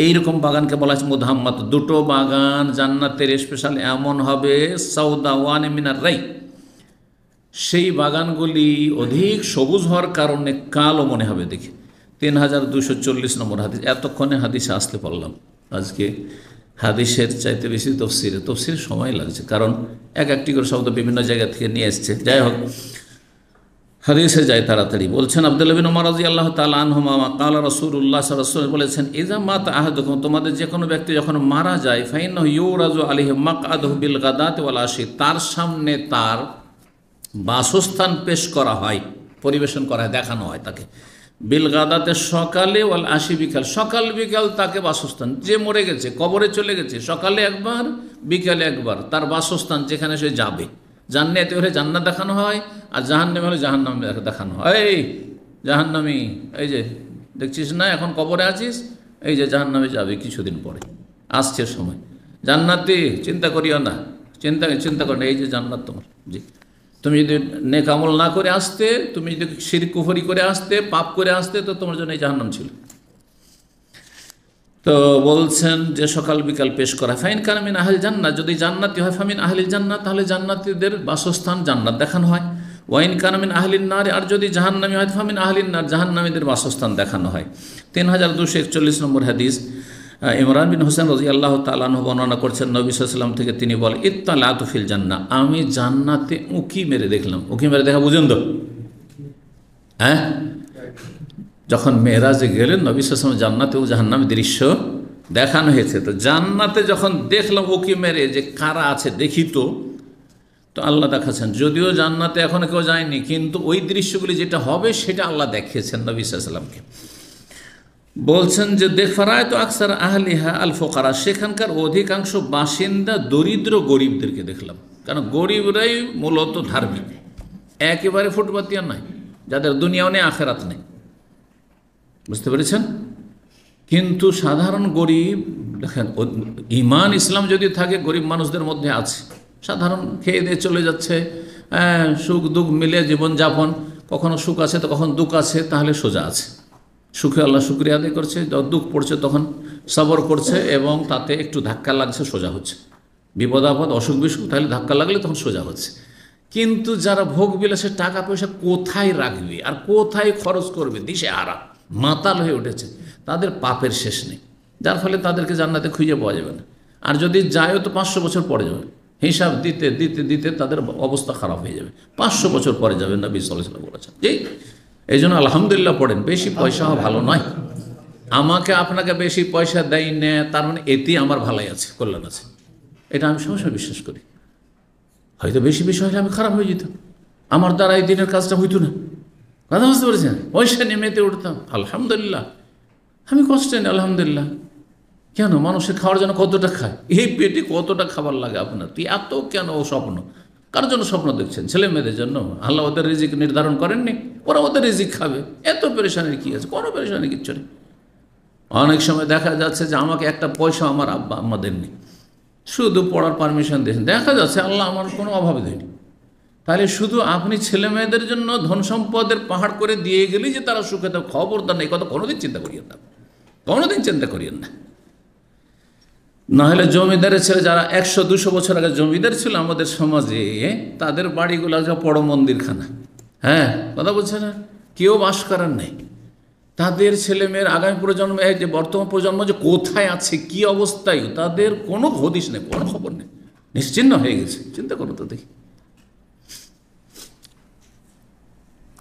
এইরকম বাগানকে বলা হচ্ছে মুদাম্মাত। দুটো বাগান জান্নাতের স্পেশাল এমন হবে, সাউদাওয়ান মিনার রাই, সেই বাগানগুলি অধিক সবুজ হওয়ার কারণে কালো মনে হবে দেখে। 3240 নম্বর হাদিস। এতক্ষণে হাদিসে আসতে পারলাম। আজকে হাদিসের চাইতে বেশি তফসিরে সময় লাগছে, কারণ একটি করে শব্দ বিভিন্ন জায়গা থেকে নিয়ে এসছে। যাই হোক, হাদিসে যায় তাড়াতাড়ি। বলছেন আব্দুল্লাহ বিন উমর রাদিয়াল্লাহু তাআলা আনহুমা ক্বালা রাসূলুল্লাহ সাল্লাল্লাহু আলাইহি ওয়াসাল্লাম বলেছেন, ইযা মাতা আহাদুকুম, তোমাদের যে কোনো ব্যক্তি যখন মারা যায়, ফাইন্নাহু ইউরাজু আলাইহি মাকআদুহু বিল গাদাতি ওয়াল আশি, তার সামনে তার বাসস্থান পেশ করা হয়, পরিবেশন করা হয়, দেখানো হয় তাকে। বিল গাদাতে সকালে, ওয়াল আশি বিকাল, সকাল বিকাল তাকে বাসস্থান, যে মরে গেছে কবরে চলে গেছে, সকালে একবার বিকালে একবার তার বাসস্থান যেখানে সে যাবে। জান্নাতে হলে জান্নাত দেখানো হয়, আর জাহান্নামে হলে জাহান্নাম দেখানো হয়। এই জাহান্নামী, এই যে দেখছিস না এখন কবরে আছিস, এই যে জাহান্নামে যাবে কিছুদিন পরে, আসছে সময়। জান্নাতি চিন্তা করিও না, চিন্তা কর না, এই যে জান্নাত তোমার। জি, তুমি যদি নেক আমল না করে আসতে, তুমি যদি শিরক কুফরি করে আসতে, পাপ করে আসতে, তো তোমার জন্য এই জাহান্নাম ছিল। তো বলছেন যে সকাল বিকাল পেশ করা। ফাইন কান মিন আহলিল জান্নাত, যদি জান্নাতি হয়, ফামিন আহলিল জান্নাত, তাহলে জান্নাতীদের বাসস্থান জান্নাত দেখানো হয়। ওয়াইন কান মিন আহলিন নার, আর যদি জাহান্নামী হয়, ফামিন আহলিন নার, জাহান্নামীদের বাসস্থান দেখানো হয়। 3241 নম্বর হাদিস। ইমরান বিন হোসেন রাদিয়াল্লাহু তাআলা আনহু বর্ণনা করছেন নবী সাল্লাল্লাহু আলাইহি ওয়াসাল্লাম থেকে, তিনি বলেন, ইত্তালাতু ফিল জান্নাহ, আমি জান্নাতে উঁকি মেরে দেখলাম। উঁকি মেরে দেখা বুঝেন তো? হ্যাঁ, যখন মেরাজে গেলেন নবী সাল্লাল্লাহু আলাইহি ওয়াসাল্লাম, জান্নাতে ও জাহান্নামের দৃশ্য দেখানো হয়েছে। তো জান্নাতে যখন দেখলাম উঁকি মেরে যে কারা আছে দেখি, তো আল্লাহ দেখাচ্ছেন। যদিও জান্নাতে এখনো কেউ যায়নি, কিন্তু ওই দৃশ্যগুলি যেটা হবে সেটা আল্লাহ দেখিয়েছেন নবী সাল্লাল্লাহু আলাইহি ওয়াসাল্লামকে। বলছেন যে দেখফারায় তো আকসার আহলিহা আল ফোকারা, সেখানকার অধিকাংশ বাসিন্দা দরিদ্র গরিবদেরকে দেখলাম। কারণ গরিবরাই মূলত ধার্মিক, একেবারে ফুটপাতিয়া নয়, যাদের দুনিয়াও নেই আখেরাত নেই, বুঝতে পেরেছেন? কিন্তু সাধারণ গরিব, দেখেন ইমান ইসলাম যদি থাকে, গরিব মানুষদের মধ্যে আছে, সাধারণ খেয়ে দিয়ে চলে যাচ্ছে, সুখ দুঃখ মিলে জীবনযাপন, কখনো সুখ আছে তো কখন দুঃখ আছে, তাহলে সোজা আছে। সুখে আল্লাহ শুকরিয়া আদায় করছে, দুঃখ পড়ছে তখন সবর করছে, এবং তাতে একটু ধাক্কা লাগছে, সোজা হচ্ছে। বিপদ আপদ অসুখ বিসুখ তাহলে ধাক্কা লাগলে তখন সোজা হচ্ছে। কিন্তু যারা ভোগ বিলাসে টাকা পয়সা কোথায় রাখবে আর কোথায় খরচ করবে, দিশে হারা মাতাল হয়ে উঠেছে, তাদের পাপের শেষ নেই, যার ফলে তাদেরকে জান্নাতে খুঁজে পাওয়া যাবে না। আর যদি যায়ও তো 500 বছর পরে যাবে, হিসাব দিতে দিতে দিতে তাদের অবস্থা খারাপ হয়ে যাবে, 500 বছর পরে যাবে, নবী সাল্লাল্লাহু আলাইহি ওয়াসাল্লাম বলেছেন। জি, এই জন্য আলহামদুলিল্লাহ পড়েন। বেশি পয়সা ভালো নয়, আমাকে আপনাকে বেশি পয়সা দেয় না তার মানে এতেই আমার ভালাই আছে, কল্যাণ আছে, এটা আমি সবসময় বিশ্বাস করি। হয়তো বেশি হলে আমি খারাপ হয়ে যেতাম, আমার দ্বারা এই দিনের কাজটা হইতো না, কথা বুঝতে পেরেছেন? পয়সা নেমেতে উঠতাম, আলহামদুলিল্লাহ আমি কষ্টে নেই, আলহামদুলিল্লাহ। কেন? মানুষের খাওয়ার জন্য কতটা খায়, এই পেটে কতটা খাবার লাগে আপনার, তুই এত কেন স্বপ্ন, কার জন্য স্বপ্ন দেখছেন? ছেলে মেয়েদের জন্য। আল্লাহ ওদের রিজিক নির্ধারণ করেননি, ওরা ওদের রিজিক খাবে, এত পেরেশানির কী আছে? কোনো পেরেশানি কিচ্ছু নেই। অনেক সময় দেখা যাচ্ছে যে আমাকে একটা পয়সা আমার আব্বা আম্মা দেননি, শুধু পড়ার পারমিশন দিয়েছেন, দেখা যাচ্ছে আল্লাহ আমার কোনো অভাব দেয়নি। তাহলে শুধু আপনি ছেলে মেয়েদের জন্য ধন সম্পদের পাহাড় করে দিয়ে গেলেই যে তারা সুখে, তো খবরদার নেই, কথা কোনোদিন চিন্তা করিয়েন না, কোনোদিন চিন্তা করিয়েন না। নাহলে জমিদারের ছেলে যারা 100-200 বছর আগে জমিদার ছিল আমাদের সমাজে, তাদের বাড়িগুলো যা বড় মন্দিরখানা, হ্যাঁ কথা বলছে না, কেউ বাস করার নেই। তাদের ছেলে মেয়ের আগামী প্রজন্ম, এই যে বর্তমান প্রজন্ম যে কোথায় আছে, কি অবস্থায়, তাদের কোনো হদিশ নেই, কোনো খবর নেই, নিশ্চিন্ন হয়ে গেছে। চিন্তা করো তো দেখি।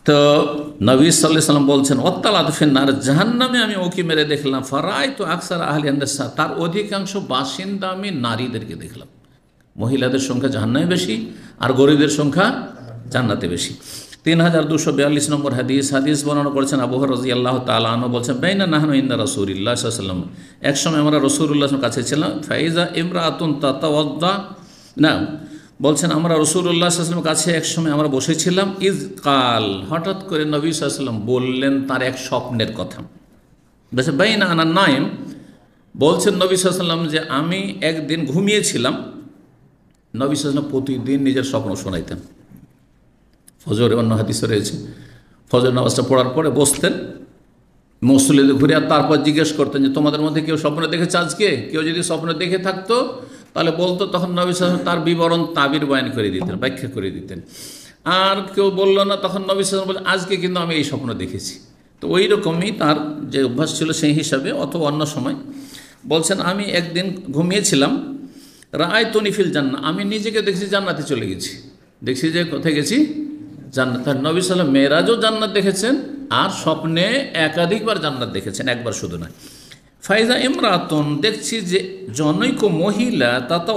তো নবী সাল্লাল্লাহু আলাইহি ওয়াসাল্লাম বলছেন, ওয়াত্তালাতু ফিন্নার, জাহান্নামে আমি উঁকি মেরে দেখলাম, ফারাইতু আকসার আহলি আন-নিসা, তার অধিকাংশ বাসিন্দা আমি নারীদেরকে দেখলাম। মহিলাদের সংখ্যা জাহান্নামে বেশি, আর গরিবদের সংখ্যা জান্নাতে বেশি। 3242 নম্বর হাদিস বর্ণনা করেছেন আবু হুরায়রা রাদিয়াল্লাহু তাআলা আনহু, বলছেন, বাইনা নাহনু ইনদা রাসূলিল্লাহ সাল্লাল্লাহু আলাইহি ওয়াসাল্লাম, এক সময় আমরা রাসূলুল্লাহর কাছে ছিলাম, ফাইজা ইমরাতুন তাতাওয়াদ্দা, না বলছেন আমরা রাসূলুল্লাহ সাল্লাল্লাহু আলাইহি ওয়াসাল্লামের কাছে এক সময় আমরা বসেছিলাম, ইজ কাল, হঠাৎ করে নবী সাল্লাল্লাহু আলাইহি ওয়াসাল্লাম বললেন তার এক স্বপ্নের কথা। বলছে বাইনা আনা নাইম, বলছেন নবী সাল্লাল্লাহু আলাইহি ওয়াসাল্লাম যে আমি একদিন ঘুমিয়েছিলাম, নবী সাল্লাল্লাহু আলাইহি ওয়াসাল্লাম প্রতিদিন নিজের স্বপ্ন শোনাইতেন। ফজরে অন্য হাদিসে রয়েছে, ফজর নামাজটা পড়ার পরে বসতেন মসজিদে ঘুরে, আর তারপর জিজ্ঞেস করতেন যে তোমাদের মধ্যে কেউ স্বপ্ন দেখেছে আজকে? কেউ যদি স্বপ্ন দেখে থাকতো তাহলে বলতো, তখন নবী সাল্লাল্লাহু আলাইহি ওয়াসাল্লাম তার বিবরণ তাবির বয়ান করে দিতেন, ব্যাখ্যা করে দিতেন। আর কেউ বললো না, তখন নবী সাল্লাল্লাহু আলাইহি ওয়াসাল্লাম বলেন আজকে কিন্তু আমি এই স্বপ্ন দেখেছি। তো ওই রকমই তার যে অভ্যাস ছিল সেই হিসাবে, অথবা অন্য সময় বলছেন আমি একদিন ঘুমিয়েছিলাম, রাআইতুনি ফিল জান্নাহ, আমি নিজেকে দেখছি জান্নাতে চলে গেছি। দেখছি যে কোথায় গেছি? জান্নাত। নবী সাল্লাল্লাহু আলাইহি ওয়াসাল্লাম মেরাজও জান্নাত দেখেছেন, আর স্বপ্নে একাধিকবার জান্নাত দেখেছেন, একবার শুধু নয়। ফাইজা ইমরাতুন, দেখছি যে জনৈক মহিলা তাতা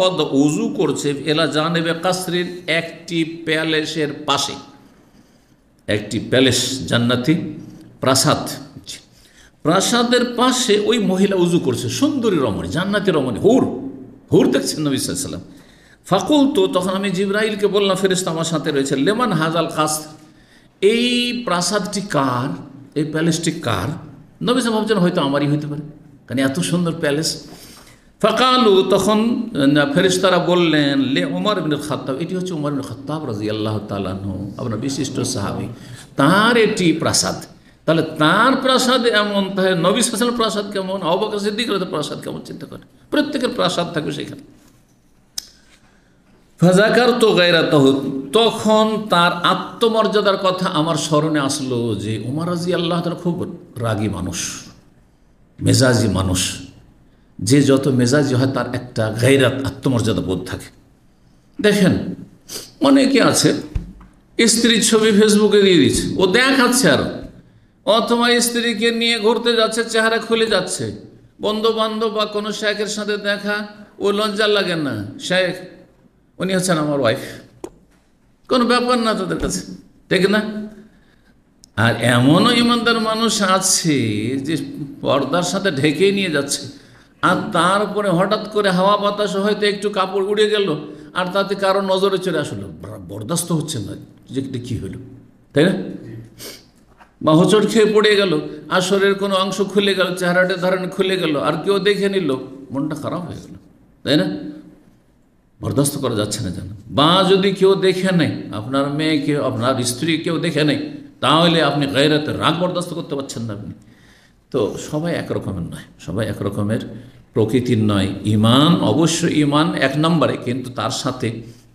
উজু করছে, এলা জানেবে কাসরির, একটি প্যালেসের পাশে, একটি প্যালেস জান্নাতি প্রাসাদ, প্রাসাদের পাশে ওই মহিলা উজু করছে, সুন্দরী রমণী, জান্নাতি রমণী, হুর দেখছেন নবী সাল্লাল্লাহু আলাইহি ওয়াসাল্লাম। ফাকুল, তো তখন আমি জিবরাইলকে বললাম, ফেরেশতা আমার সাথে রয়েছে, লেমান হাজাল কাসর, এই প্রাসাদটি কার, এই প্যালেসটি কার? নবী সাল্লাল্লাহু আলাইহি ওয়াসাল্লাম ভাবছেন হয়তো আমারই হইতে পারে, কারণ এত সুন্দর প্যালেস। ফাকালু, তখন ফেরেশতারা বললেন, লে ওমর ইবনুল খাত্তাব, এটি হচ্ছে ওমর ইবনুল খাত্তাব রাদিয়াল্লাহু তাআলা আনহু, আপনার বিশিষ্ট সাহাবী, তার এটি প্রাসাদ। তাহলে তার প্রাসাদ এমন, তাহলে নবী সাল্লাল্লাহু আলাইহি ওয়াসাল্লামের প্রাসাদ কেমন, আবু বকর সিদ্দিকের প্রাসাদ কেমন, চিন্তা করেন, প্রত্যেকের প্রাসাদ থাকবে সেখানে। ফাযাকারতু গায়রাতাহু, তখন তার আত্মমর্যাদার কথা আমার স্মরণে আসলো, যে ওমর রাদিয়াল্লাহু তাআলা খুব রাগী মানুষ, মেজাজি মানুষ, যে যত মেজাজি হয় তার একটা গায়রাত, আত্মমর্যাদা বোধ থাকে। দেখেন অনেকে আছে স্ত্রীর ছবি ফেসবুকে দিয়ে দিচ্ছে, ও দেখাচ্ছে আরো, অথবা স্ত্রীকে নিয়ে ঘুরতে যাচ্ছে, চেহারা খুলে যাচ্ছে, বন্ধু বান্ধব বা কোনো শেখের সাথে দেখা, ও লজ্জা লাগে না, শেখ উনি হচ্ছেন আমার ওয়াইফ, কোনো ব্যাপার না তাদের কাছে, ঠিক না? আর এমনও ইমানদার মানুষ আছে যে পর্দার সাথে ঢেকেই নিয়ে যাচ্ছে, আর তারপরে হঠাৎ করে হাওয়া বাতাস হয়তো একটু কাপড় উড়ে গেল, আর তাতে কারো নজরে চলে আসলো, বরদাস্ত হচ্ছে না যে কী হলো, তাই না? বা হোঁচট খেয়ে পড়ে গেল, আর শরীরের কোনো অংশ খুলে গেল, চেহারাটা ধরেন খুলে গেল, আর কেউ দেখে নিল, মনটা খারাপ হয়ে গেল, তাই না? বরদাস্ত করা যাচ্ছে না যেন। বা যদি কেউ দেখে নেয়, আপনার মেয়েকে, আপনার স্ত্রী কেউ দেখে নেয়, তাহলে আপনি গায়রাতে রাগ বরদাস্ত করতে পারছেন না আপনি। তো সবাই একরকমের নয়, সবাই একরকমের প্রকৃতির নয়। ঈমান অবশ্যই ঈমান এক নম্বরে, কিন্তু তার সাথে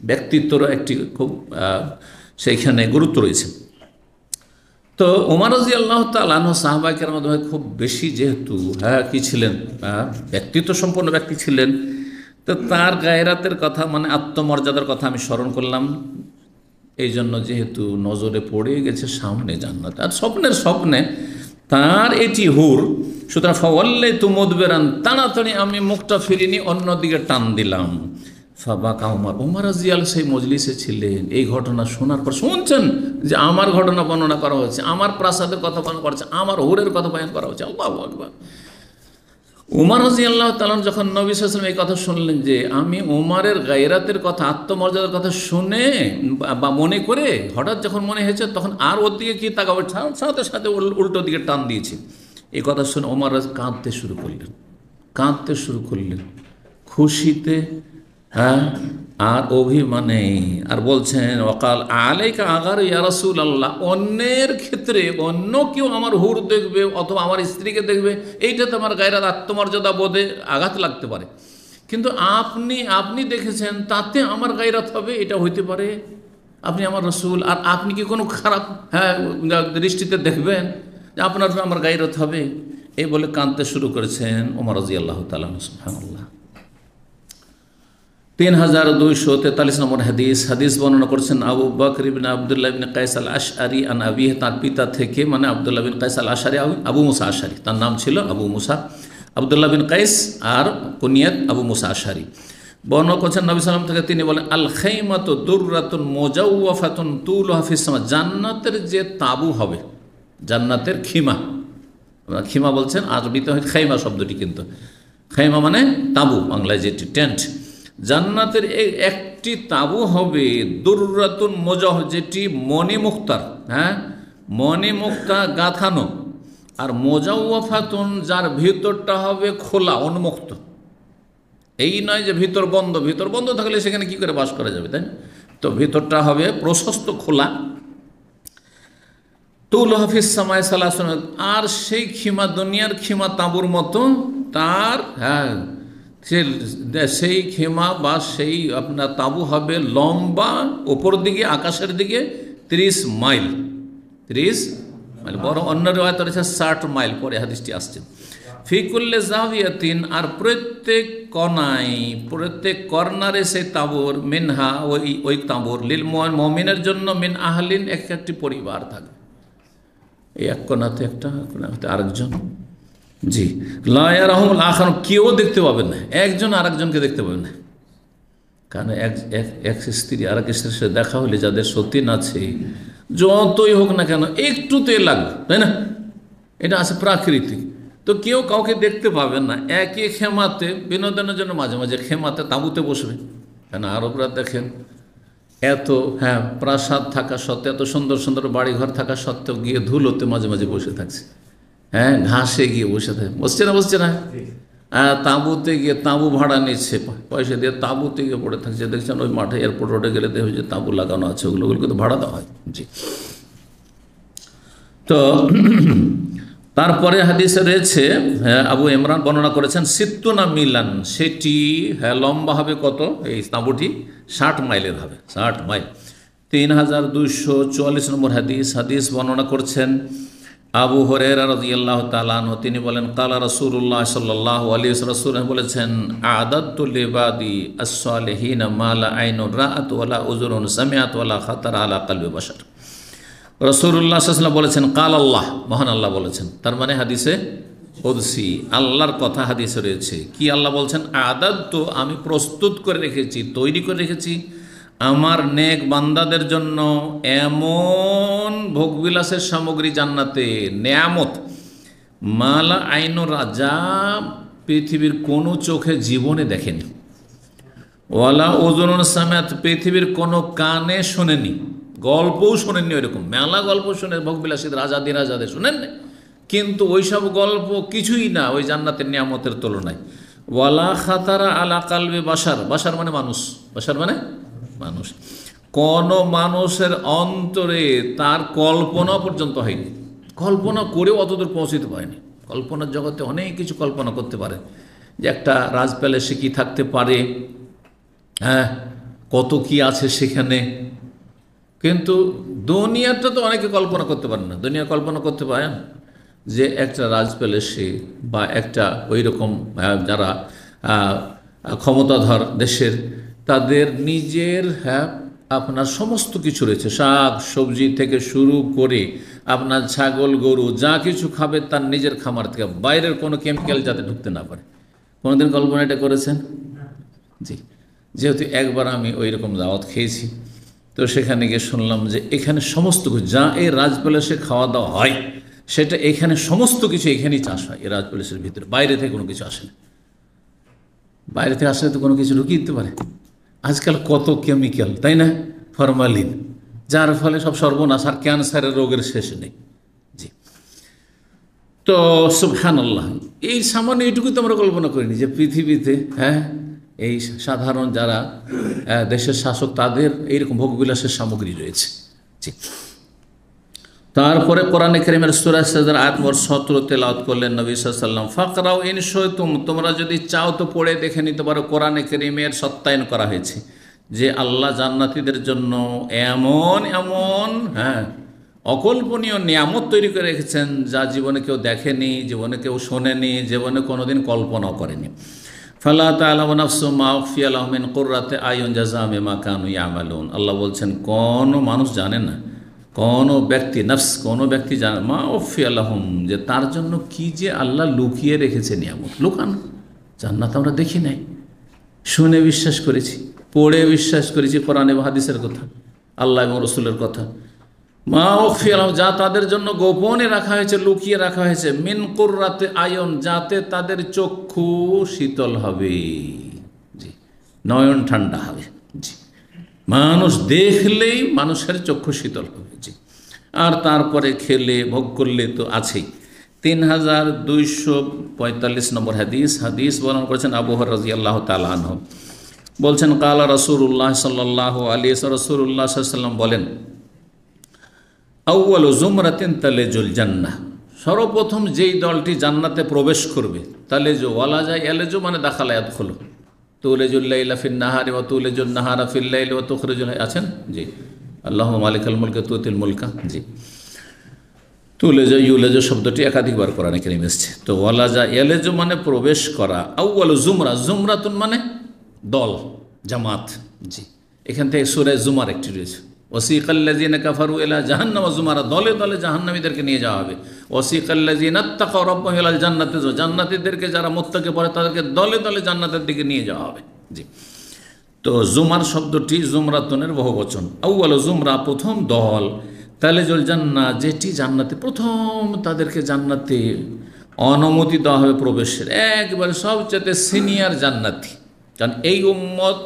ব্যক্তিত্বরও একটি খুব সেইখানে গুরুত্ব রয়েছে। তো ওমর রাদিয়াল্লাহু তাআলা আনহু সাহাবায়ে কেরামের মধ্যে খুব বেশি, যেহেতু কি ছিলেন, ব্যক্তিত্ব সম্পন্ন ব্যক্তি ছিলেন, তো তার গায়রাতের কথা, মানে আত্মমর্যাদার কথা আমি স্মরণ করলাম। এই জন্য যেহেতু নজরে পড়ে গেছে সামনে জান্নাত, আর স্বপ্নে তার এটি হুর, সুতরাং ফাওয়াল্লাইতু মুদবিরান, তাড়াতাড়ি আমি মুখটা ফিরিনি, অন্যদিকে টান দিলাম। ফাবাকা ওমর, ওমর রাদিয়াল্লাহু সেই মজলিসে ছিলেন, এই ঘটনা শোনার পর শুনছেন যে আমার ঘটনা বর্ণনা করা হচ্ছে, আমার প্রাসাদের কথা বর্ণনা করা হচ্ছে, আমার হুরের কথা বয়ান করা হচ্ছে। আল্লাহু আকবার। ওমর রাদিয়াল্লাহু তাআলা যখন নবী সাল্লাল্লাহু আলাইহি ওয়াসাল্লাম এই কথা শুনলেন, যে আমি ওমরের গায়রাতের কথা, আত্মমর্যাদার কথা শুনে বা মনে করে, হঠাৎ যখন মনে হয়েছে, তখন আর ওর দিকে কি তাকাবো, সাথে সাথে উল্টো দিকে টান দিয়েছে। এই কথা শুনে ওমর কাঁদতে শুরু করলেন, খুশিতে, হ্যাঁ, আর অভিমানে, আর বলছেন ওয়াকাল আলাইকা আগার ইয়া রাসূলুল্লাহ, অন্যের ক্ষেত্রে অন্য কেউ আমার হুর দেখবে অথবা আমার স্ত্রীকে দেখবে, এইটাতে আমার গায়রাত, আত্মমর্যাদা বোধে আঘাত লাগতে পারে, কিন্তু আপনি দেখেছেন তাতে আমার গায়রাত হবে, এটা হইতে পারে? আপনি আমার রাসূল, আর আপনি কি কোনো খারাপ দৃষ্টিতে দেখবেন যে আপনার আমার গায়রাত হবে? এই বলে কাঁদতে শুরু করেছেন ওমর রাদিয়াল্লাহু তাআলা। সুবহানাল্লাহ। 3243 নম্বর হাদিস বর্ণনা করছেন আবু বকর ইবনে আব্দুল্লাহ ইবনে কায়স আল আশআরি আন আবিহি, তার পিতা থেকে, মানে আব্দুল্লাহ বিন কায়স আল আশআরি, আবু মুসা আশআরি, তার নাম ছিল আবু মুসা, আব্দুল্লাহ বিন কায়স, আর কুনিয়াত আবু মুসা আশআরি। বর্ণনা করছেন নবী সাল্লাল্লাহু আলাইহি ওয়াসাল্লাম থেকে, তিনি বলেন আল খাইমাতু দুররাতুন মুজাওয়াফাতুন তুলুহা ফিস সামা, জান্নাতের যে তাবু হবে, জান্নাতের খিমা বলছেন, আরবিতে হয় খাইমা শব্দটি, কিন্তু খাইমা মানে তাবু, বাংলায় যেটি টেন্ট, জান্নাতের একটি তাবু হবে, দুররাতুন মুজাহ, যেটি মণিমুক্তার, হ্যাঁ, মণিমুক্তা গাঁথানো, আর মুজাওয়াফাতুন, যার ভিতরটা হবে খোলা, উন্মুক্ত, এই নয় যে ভিতর বন্ধ, ভিতর বন্ধ থাকলে সেখানে কি করে বাস করা যাবে, তাই না? তো ভিতরটা হবে প্রশস্ত খোলা। তুল হাফিজ সামায় সালাসন, আর সেই খিমা দুনিয়ার খিমা তাঁবুর মতো তার, হ্যাঁ, সেই খেমা বা সেই আপনার তাঁবু হবে লম্বা ওপর দিকে আকাশের দিকে 30 মাইল, 30 মাইল, বড় অন্য রিওয়ায়াত রয়েছে 60 মাইল, পরে হাদিসটি আসছে। ফিকুল্লে জাভিয়াতিন, আর প্রত্যেক কনায়, প্রত্যেক কর্নারে সেই তাঁবুর, মিনহা ওই তাঁবুর, লিল মুমিনের জন্য, মিন আহলিন একটি পরিবার থাকে। এই এক কোনাতে একটা, কোনাতে আরেকজন। জি, লা ইয়ারাহুমুল আখার, কেউ দেখতে পাবেন না, একজন আরেকজনকে দেখতে পাবেন না। কারণ এক স্ত্রী আরেক স্ত্রীর সাথে দেখা হলে যাদের সতীন আছে, যতই হোক না কেন একটুতে লাগবে, তাই না? এটা আছে প্রাকৃতিক। তো কেউ কাউকে দেখতে পাবেন না। একই খেমাতে বিনোদনের জন্য মাঝে মাঝে খেমাতে তাঁবুতে বসবে। কেন আরবরা দেখেন এত, হ্যাঁ, প্রাসাদ থাকা সত্ত্বেও, এত সুন্দর সুন্দর বাড়িঘর থাকা সত্ত্বেও গিয়ে ধুলোতে মাঝে মাঝে বসে থাকছে, হ্যাঁ, ঘাসে গিয়ে বসে থাকে, বসছে না, তাঁবুতে গিয়ে তাঁবু ভাড়া নিচ্ছে পয়সা দিয়ে, তাঁবুতে গিয়ে পড়ে থাকছে। দেখছেন ওই মাঠে এয়ারপোর্ট রোডে গেলে দেখবে যে তাঁবু লাগানো আছে, ওগুলোকে তো ভাড়া দেওয়া হয়। জি, তো তারপরে হাদিসে রয়েছে, আবু ইমরান বর্ণনা করেছেন, সিত্তুনা মিলান, সেটি, হ্যাঁ, লম্বা হবে কত? এই তাঁবুটি 60 মাইলের হবে, 60 মাইল। 3244 নম্বর হাদিস বর্ণনা করছেন আবু হুরায়রা রাদিয়াল্লাহু তাআলা আনহু, তিনি বলেন, কালা রাসূলুল্লাহ সাল্লাল্লাহু আলাইহি ওয়াসাল্লাম, রাসূল বলেছেন, আদাতু লিবাদি as-সালিহিনা মা লা আইনুন রাআত ওয়ালা উযুরুন সামিআত ওয়ালা খাতার আলা কলবি বাশার। রাসূলুল্লাহ সাল্লাল্লাহু আলাইহি ওয়াসাল্লাম বলেছেন, কাল আল্লাহ, মহান আল্লাহ বলেছেন। তার মানে হাদিসে কুদসি, আল্লাহর কথা হাদিসে রয়েছে। কি আল্লাহ বলছেন? আদাতু, আমি প্রস্তুত করে রেখেছি, তৈরি করে রেখেছি আমার নেক বান্দাদের জন্য এমন ভোগবিলাসের সামগ্রী জান্নাতে, নেয়ামত, মালা আইনুর, যা পৃথিবীর কোনো চোখে জীবনে দেখেনি, ওয়ালা ওজনুন সামাত, পৃথিবীর কোনো কানে শোনেনি, গল্পও শোনেননি, ওইরকম মেলা গল্প শুনে ভোগবিলাসীদের রাজাদের শোনেন, কিন্তু ওইসব গল্প কিছুই না ওই জান্নাতের নিয়ামতের তুলনায়। ওয়ালা খাতারা আলা কালবে বাশার, বাশার মানে মানুষ, বাশার মানে মানুষ, কোন মানুষের অন্তরে তার কল্পনা পর্যন্ত হয়নি, কল্পনা করেও অতদূর পৌঁছতে পারেনি। কল্পনার জগতে অনেক কিছু কল্পনা করতে পারে, যে একটা রাজ প্যালেসে কি থাকতে পারে, হ্যাঁ, কত কি আছে সেখানে, কিন্তু দুনিয়াটা তো অনেকে কল্পনা করতে পারে না। দুনিয়া কল্পনা করতে পারেন যে একটা রাজ প্যালেসে বা একটা ওই রকম যারা ক্ষমতাধর দেশের, তাদের নিজের, হ্যাঁ, আপনার সমস্ত কিছু রয়েছে, শাক সবজি থেকে শুরু করে আপনার ছাগল গরু যা কিছু খাবে তার নিজের খামার থেকে, বাইরের কোনো কেমিক্যাল যাতে ঢুকতে না পারে। কোনোদিন কল্পনা এটা করেছেন? জি, যেহেতু একবার আমি ওই রকম দাওয়াত খেয়েছি, তো সেখানে গিয়ে শুনলাম যে এখানে সমস্ত কিছু যা এই রাজ প্যালেসে খাওয়া দাওয়া হয়, সেটা এখানে সমস্ত কিছু এখানেই চাষ হয়, এই রাজ প্যালেসের ভিতরে, বাইরে থেকে কোনো কিছু আসে না। বাইরে থেকে আসলে তো কোনো কিছু ঢুকিয়ে দিতে পারে। আজকাল কত কেমিক্যাল, তাই না, ফরমালিন, যার ফলে সব সর্বনাশ, আর ক্যান্সারের রোগের শেষ নেই। জি, তো সুবহানাল্লাহ, এই সামান্য এইটুকু তো আমরা কল্পনা করিনি যে পৃথিবীতে, হ্যাঁ, এই সাধারণ যারা দেশের শাসক, তাদের এইরকম ভোগবিলাসের সামগ্রী রয়েছে। জি, তারপরে কোরআনে কারীমের সূরা সাজদার আয়াত নম্বর 17 তেলাওয়াত করলেন নবী সাল্লাল্লাহু আলাইহি ওয়াসাল্লাম, ফাকরাউ ইন শাইতুম, তোমরা যদি চাও তো পড়ে দেখে নিতে পারো। কোরআনে কারীমের সত্যায়ন করা হয়েছে যে আল্লাহ জান্নাতীদের জন্য এমন এমন, হ্যাঁ, অকল্পনীয় নিয়ামত তৈরি করে রেখেছেন, যা জীবনে কেউ দেখেনি, জীবনে কেউ শোনেনি, জীবনে কোনোদিন কল্পনাও করেনি। ফালা তা'লামু নাফসুম মা উখফিয়া লাহুম মিন কুররাতি আয়ুন জাযাআম বিমা কানু ইয়ামালুন। আল্লাহ বলছেন, কোনো মানুষ জানে না, কোনো ব্যক্তি, নফস, কোনো ব্যক্তি জানে, মা উখফিয়া লাহুম, যে তার জন্য কি যে আল্লাহ লুকিয়ে রেখেছে নিয়ামত। লুকানো জান্নাত আমরা দেখি নাই, শুনে বিশ্বাস করেছি, পড়ে বিশ্বাস করেছি কোরআন এবং হাদিসের কথা, আল্লাহ এবং রসুলের কথা। মা উখফিয়া লাহুম, যা তাদের জন্য গোপনে রাখা হয়েছে, লুকিয়ে রাখা হয়েছে, মিন কুররাতি আয়ুন, যাতে তাদের চক্ষু শীতল হবে, জি, নয়ন ঠান্ডা হবে। জি, মানুষ দেখলেই মানুষের চক্ষু শীতল হবে। জি, আর তারপরে খেলে ভোগ করলে তো আছেই, 3245 নম্বর হাদিস বর্ণনা করেছেন আবু হুরায়রা রাদিয়াল্লাহু তাআলা আনহু বলছেন, কালা রাসূলুল্লাহ সাল্লাল্লাহু আলাইহি রাসূলুল্লাহ সাল্লাল্লাহু আলাইহি ওয়াসাল্লাম বলেন, আউয়ালু জুমরাতিন তালিজুল জান্নাহ, সর্বপ্রথম যেই দলটি জান্নাতে প্রবেশ করবে, তালেজু ওয়ালাজা ইয়ালেজু মানে দাখালা ইয়াদখুলু, তুলিজুল লাইলা ফিন নাহারি ওয়া তুলিজুন নাহারা ফিল লাইলি ওয়া তুখরিজুল আছেন জি, আল্লাহুম্মা মালিকাল মুলকি তুতিল মুলকা জি। তুলেজা ইউলেজা শব্দটি একাধিকবার কোরআনে কারিমে এসেছে। তো ওয়ালাজা ইয়ালেজু মানে প্রবেশ করা, আউয়ালু জুমরা, জুমরাতুন মানে দল, জামাত জি। এখান থেকে সূরা জুমার একটি রয়েছে, ওয়াসিকাল্লাযিনা কাফারু ইলা জাহান্নাম জুমারা, দলে দলে জাহান্নামীদেরকে নিয়ে যাওয়া হবে। ওয়াসিকাল্লাযিনা তাকাউ রাব্বাহুম ইলাল জান্নাতি, জান্নাতীদেরকে যারা মুত্তাকি পড়ে তাদেরকে দলে দলে জান্নাতের দিকে নিয়ে যাওয়া হবে জি। তো জুমার শব্দটি জুমরাতুনের বহুবচন, আউয়ালু জুমরা প্রথম দল, তালিজুল জান্নাহ যেটি জান্নাতে প্রথম তাদেরকে জান্নাতে অনুমতি দেওয়া হবে প্রবেশের, একবারে সবচেয়ে সিনিয়র জান্নাতি। কারণ এই উম্মত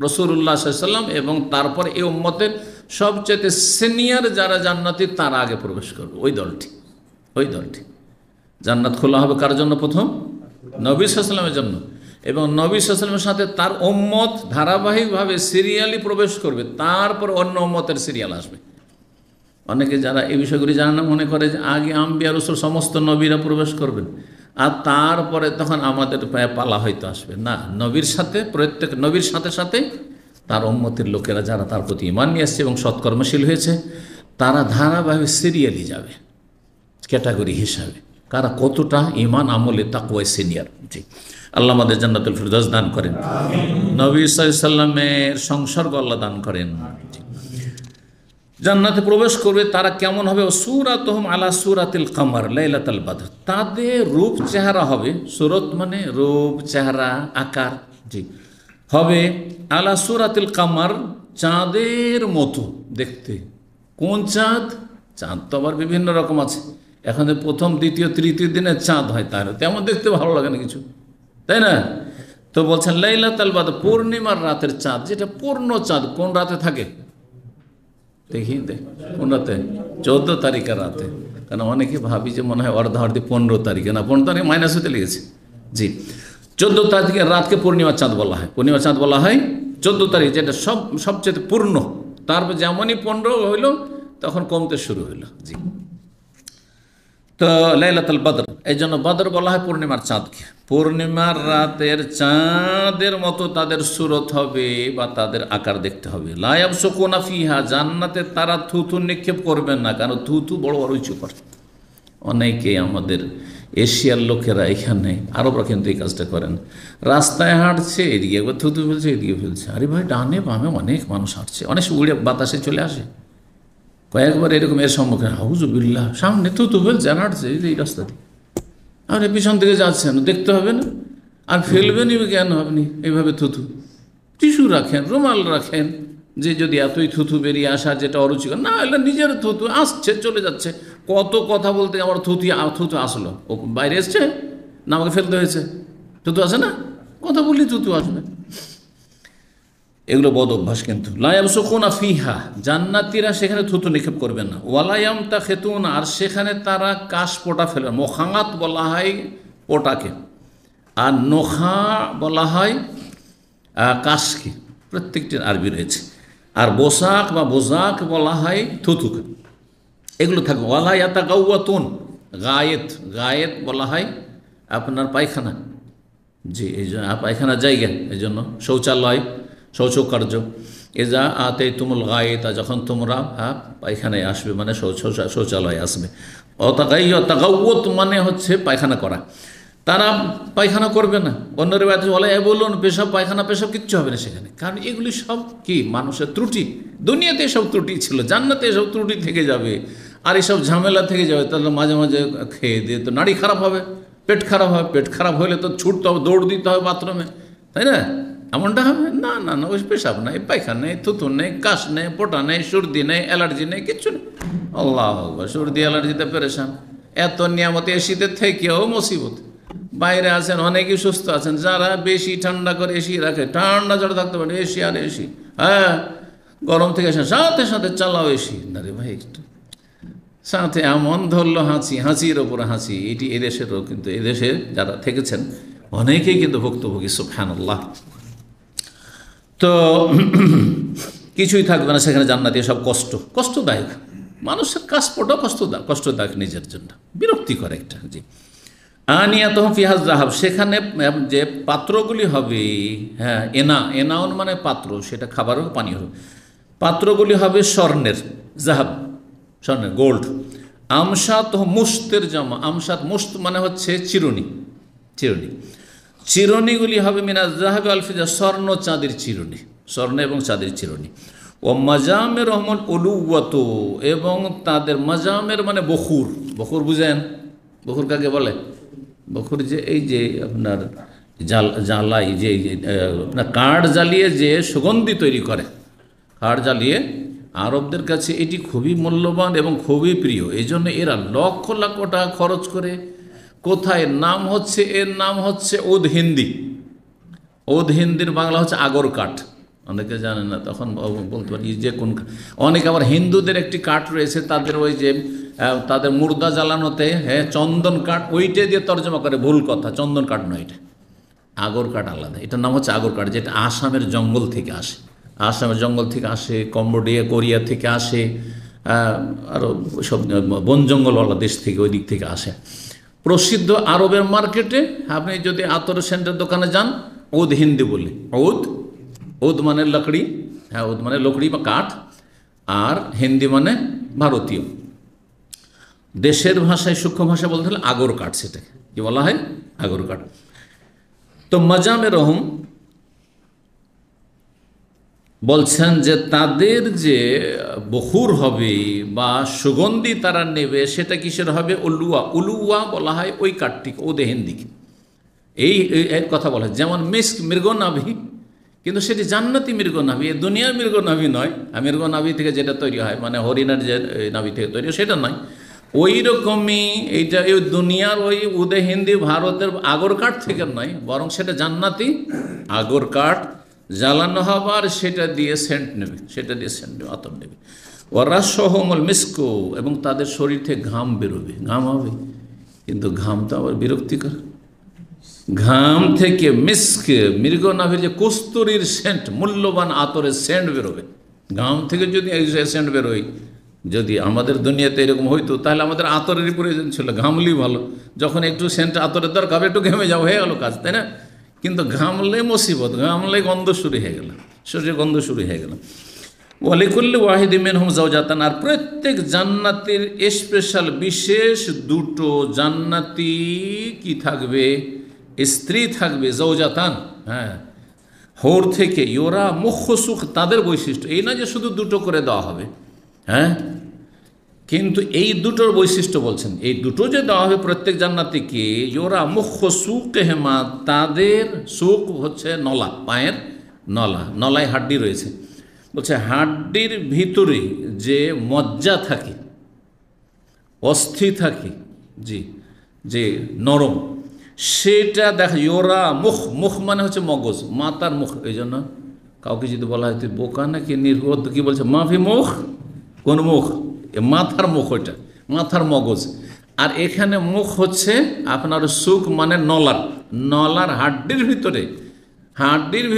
রাসূলুল্লাহ সাল্লাল্লাহু আলাইহি ওয়াসাল্লাম এবং তারপর এই উম্মতের সবচেয়ে সিনিয়র যারা জান্নাতি তারা আগে প্রবেশ করবে, ওই দলটি জান্নাত খোলা হবে কার জন্য? প্রথম নবী সাল্লাল্লাহু আলাইহি ওয়াসাল্লামের জন্য, এবং নবী সাল্লাল্লাহু আলাইহি ওয়াসাল্লামের সাথে তার উম্মত ধারাবাহিকভাবে সিরিয়ালি প্রবেশ করবে, তারপর অন্য উম্মতের সিরিয়াল আসবে। অনেকে যারা এই বিষয়গুলি জানে না মনে করে যে আগে আম্বিয়া রাসূল সমস্ত নবীরা প্রবেশ করবেন আর তারপরে তখন আমাদের পালা হয়তো আসবে না। নবীর সাথে প্রত্যেক নবীর সাথে সাথে তার উম্মতের লোকেরা যারা তার প্রতি ঈমান নিয়ে আসছে এবং সৎকর্মশীল হয়েছে তারা ধারাবাহিক সিরিয়ালি যাবে, ক্যাটাগরি হিসাবে কারা কতটা ঈমান আমলে তাকওয়ায় সিনিয়র জি। আল্লাহ আমাদের জান্নাতুল ফিরদাউস দান করেন, নবী সাল্লাল্লাহু আলাইহি ওয়াসাল্লামের সংসর্গ আল্লাহ দান করেন। জান্নাতে প্রবেশ করবে তারা কেমন হবে? সূরাতুহুম আলা সূরাতিল কমর লাইলাতুল বদর, তাদের রূপ চেহারা হবে, সূরত মানে রূপ চেহারা আকার জি, হবে আলা সূরাতিল কমর, চাঁদের মতো দেখতে। কোন চাঁদ? চাঁদ তো আবার বিভিন্ন রকম আছে, এখন প্রথম দ্বিতীয় তৃতীয় দিনে চাঁদ হয়, তাহলে তেমন দেখতে ভালো লাগে না কিছু, তাই না? তো বলছেন লাইলাতুল বদর, পূর্ণিমার রাতের চাঁদ, যেটা পূর্ণ চাঁদ কোন রাতে থাকে? দেখি কোন রাতে? 14 তারিখের রাতে। কারণ অনেকে ভাবি যে মনে হয় অর্ধার্ধি 15 তারিখে, না 15 তারিখে মাইনাস হতে লেগেছে জি। 14 তারিখের রাতকে পূর্ণিমা চাঁদ বলা হয়, পূর্ণিমা চাঁদ বলা হয় 14 তারিখ, যেটা সবচেয়ে পূর্ণ। তারপর যেমনই 15 হইল তখন কমতে শুরু হইল জি। তো লাইলাতুল বদর, এই জন্য বদর বলা হয় পূর্ণিমার চাঁদকে। পূর্ণিমার রাতের চাঁদের মতো তাদের সুরত হবে বা তাদের আকার দেখতে হবে। লা ইয়াবসুকুনা ফিহা, জান্নাতে তারা থুথু নিক্ষেপ করবেন না, কারণ থুথু বড় বড় উঁচু করে। অনেকে আমাদের এশিয়ার লোকেরা এখানে, আরবরা কিন্তু এই কাজটা করেন, রাস্তায় হাঁটছে এদিকে একবার থুতু ফেলছে এদিকে ফেলছে, আরে ভাই ডানে বামে অনেক মানুষ হাঁটছে, অনেক উড়ে বাতাসে চলে আসে। কয়েকবার এরকম এর সম্মুখীন, হাউজুবিল্লাহ, সামনে থুতু ফেলছে আর হাঁটছে এই রাস্তা দিয়ে, আর পিছন থেকে যাচ্ছেন, দেখতে হবে না? আর ফেলবেনই কেন আপনি এইভাবে থুতু? টিস্যু রাখেন, রুমাল রাখেন, যে যদি এতই থুতু বেরিয়ে আসা যেটা অরুচিকর না, এগুলো নিজের থুতু আসছে চলে যাচ্ছে। কত কথা বলতে আমার থুতু আসলো, ও বাইরে এসছে না আমাকে ফেলতে হয়েছে, থুতু আসে না, কথা বললি থুতু আসবে। এগুলো বদ অভ্যাস। কিন্তু লা ইয়াবসুকুনা ফিহা, জান্নাতীরা সেখানে থুতু নিক্ষেপ করবেন না। ওয়ালা ইয়ামতাখিতুনা, আর সেখানে তারা কাশ পোটা ফেলবে। মোখাঙাত বলা হয় পোটাকে, আর নোখা বলা হয় কাশকে, প্রত্যেকটির আরবি রয়েছে। আর বোসাক বা বোজাক বলা হয় থুতুকে, এগুলো থাকবে। ওয়ালা ইয়াতাগাওয়াতুন, গায়েত বলা হয় আপনার পায়খানা জি, এই জন্য পায়খানার জায়গা, এই জন্য শৌচালয়, শৌচকার্য। এজা আতে তুমুল গায়েতা, যখন তোমরা পায়খানায় আসবে মানে শৌচালয়ে আসবে। তাগাওয়াত মানে হচ্ছে পায়খানা করা, তারা পায়খানা করবে না। অন্য রেবায়েতে বলে বলুন পেশাব পায়খানা পেশাব কিচ্ছু হবে না সেখানে, কারণ এগুলি সব কি মানুষের ত্রুটি। দুনিয়াতে এসব ত্রুটি ছিল, জান্নাতে এসব ত্রুটি থেকে যাবে আর এসব ঝামেলা থেকে যাবে। তাহলে মাঝে মাঝে খেয়ে দিয়ে তো নাড়ি খারাপ হবে, পেট খারাপ হবে, পেট খারাপ হলে তো ছুটতে হবে, দৌড় দিতে হবে বাথরুমে, তাই না? এমনটা হবে না, না না, ওই পেশাব নেই, পায়খানা নেই, থুতু নেই, কাশ নেই, পোটা নেই, সর্দি নেই, অ্যালার্জি নেই, কিচ্ছু নেই। আল্লাহ আকবার, সর্দি অ্যালার্জিতে পেরেশান, এত নিয়ামত এসিতে থেকেও মুসিবত। বাইরে আছেন অনেকেই সুস্থ আছেন, যারা বেশি ঠান্ডা করে এসি রাখে, ঠান্ডা যারা থাকতে পারে এসি আর এসি, হ্যাঁ গরম থেকে আসেন সাথে সাথে চালাও এসি। না রে ভাই, একটু সাথে এমন ধরলো হাসি, হাসির ওপর হাসি। এটি এদেশেরও, কিন্তু এদেশে যারা থেকেছেন অনেকেই কিন্তু ভুক্তভোগী, সুবহানাল্লাহ। তো কিছুই থাকবে না সেখানে জান্নাতি, সব কষ্টদায়ক। মানুষের কাজপটাও কষ্টদায়ক নিজের জন্য, বিরক্তিকর একটা। জি। আনিয়াত ফিহাজ জাহাব, সেখানে যে পাত্রগুলি হবে, হ্যাঁ, এনাউন মানে পাত্র, সেটা খাবার হোক পানি হোক, পাত্রগুলি হবে স্বর্ণের, জাহাব স্বর্ণের, গোল্ড। আমসাত মুস্তের জামা, আমসাত মুস্ত মানে হচ্ছে চিরুনি, চিরুনিগুলি হবে মিনাজ জাহাবি আল ফিজা, স্বর্ণ চাঁদের চিরুনি, স্বর্ণ এবং চাঁদের চিরুনি। ও মাজামের রহমান উলুওয়াত, এবং তাদের মাজামের মানে বখুর বুঝেন? বখুর কাকে বলে? বখুর যে এই যে আপনার জ্বালাই, যে আপনার কাঠ জ্বালিয়ে যে সুগন্ধি তৈরি করে, কাঠ জ্বালিয়ে, আরবদের কাছে এটি খুবই মূল্যবান এবং খুবই প্রিয়। এই জন্য এরা লক্ষ লক্ষ টাকা খরচ করে। কোথায়? এর নাম হচ্ছে ওদ হিন্দি। ওদ হিন্দির বাংলা হচ্ছে আগর কাঠ। অনেকে জানে না, তখন বলতে পারি যে কোন। অনেকে আবার হিন্দুদের একটি কাঠ রয়েছে, তাদের ওই যে তাদের মুর্দা জ্বালানোতে, হ্যাঁ, চন্দন কাঠ, ওইটা দিয়ে তর্জমা করে। ভুল কথা, চন্দন কাঠ নয়, এটা আগর কাঠ আলাদা। এটার নাম হচ্ছে আগর কাঠ, যেটা আসামের জঙ্গল থেকে আসে। আসামের জঙ্গল থেকে আসে, কম্বোডিয়া, কোরিয়া থেকে আসে, আরও সব বন জঙ্গলওয়ালা দেশ থেকে, ওই দিক থেকে আসে। প্রসিদ্ধ আরবের মার্কেটে আপনি যদি আতর সেন্টের দোকানে যান, ওদ হিন্দি বলি। ওদ মানে লকড়ি, হ্যাঁ, ওদ মানে লকড়ি বা কাঠ, আর হিন্দি মানে ভারতীয়। দেশের ভাষায়, সূক্ষ্ম ভাষা বলতে হলে আগর কাঠ, সেটাকে কি বলা হয়? আগর কাঠ। তো মাজামে রহম বলছেন যে তাদের যে বখুর হবে বা সুগন্ধি তারা নেবে, সেটা কিসের হবে? উলুয়া বলা হয় ওই কাঠটিকে, ওদে হিন্দিকে। এই কথা বলা হয়। যেমন মিস্ক, মৃগনাভি, কিন্তু সেটি জান্নাতি মৃগনাভি, এ দুনিয়ার মৃগনাভি নয়। মৃগনাভি থেকে যেটা তৈরি হয়, মানে হরিণের যে নাভি থেকে তৈরি, সেটা নয়। ওই রকমই এইটা, এই দুনিয়ার ওই উদে হিন্দি ভারতের আগর কাঠ থেকে নয়, বরং সেটা জান্নাতি আগর কাঠ জ্বালানো হবে, আর সেটা দিয়ে সেন্ট নেবে, আতর নেবে। ওরা সহমল মিসকো, এবং তাদের শরীর থেকে ঘাম বেরোবে, ঘাম হবে, কিন্তু ঘাম তো আবার বিরক্তিকর। ঘাম থেকে মিস্ক, মৃগনাভির যে কস্তুরীর সেন্ট, মূল্যবান আতরের সেন্ট বেরোবে। ঘাম থেকে যদি সেন্ট বেরোয়, যদি আমাদের দুনিয়াতে এরকম হইতো, তাহলে আমাদের আতরেরই প্রয়োজন ছিল, ঘামলেই ভালো। যখন একটু সেন্ট আতরের দরকার, একটু ঘেমে যাও, হয়ে গেল কাজ, তাই না? কিন্তু ঘামলে মুসিবত, ঘামলে গন্ধ শুরু হয়ে গেল, শরীরে গন্ধ শুরু হয়ে গেল। ওয়ালিকুল্লি ওয়াহিদি মিনহুম যাওজাতান, আর প্রত্যেক জান্নাতের স্পেশাল বিশেষ দুটো জান্নাতি কি থাকবে? স্ত্রী থাকবে, যাওজাতান, হ্যাঁ, হোর থেকে। ইওরা মুখ্য সুখ, তাদের বৈশিষ্ট্য এই না যে শুধু দুটো করে দেওয়া হবে, হ্যাঁ, কিন্তু এই দুটোর বৈশিষ্ট্য বলছেন। এই দুটো যে দেওয়া হবে প্রত্যেক জান্নাতিকে, ইওরা মুখ্য সুখ হেমা, তাদের সুখ হচ্ছে নলা, পায়ের নলা, নলায় হাড্ডি রয়েছে। বলছে হাড্ডির ভিতরে যে মজ্জা থাকে, অস্থি থাকে, জি, যে নরম, সেটা দেখা। ইওরা মুখ মানে হচ্ছে মগজ, মাতার মুখ। এই জন্য কাউকে যদি বলা হয় তুই বোকা নাকি নির্বোধ, কি বলছে? মাফি মুখ, কোন মুখ? মাথার মুখ, ওইটা মাথার মগজ। আর এখানে মুখ হচ্ছে আপনার সুখ, মানে নলার হাড্ডির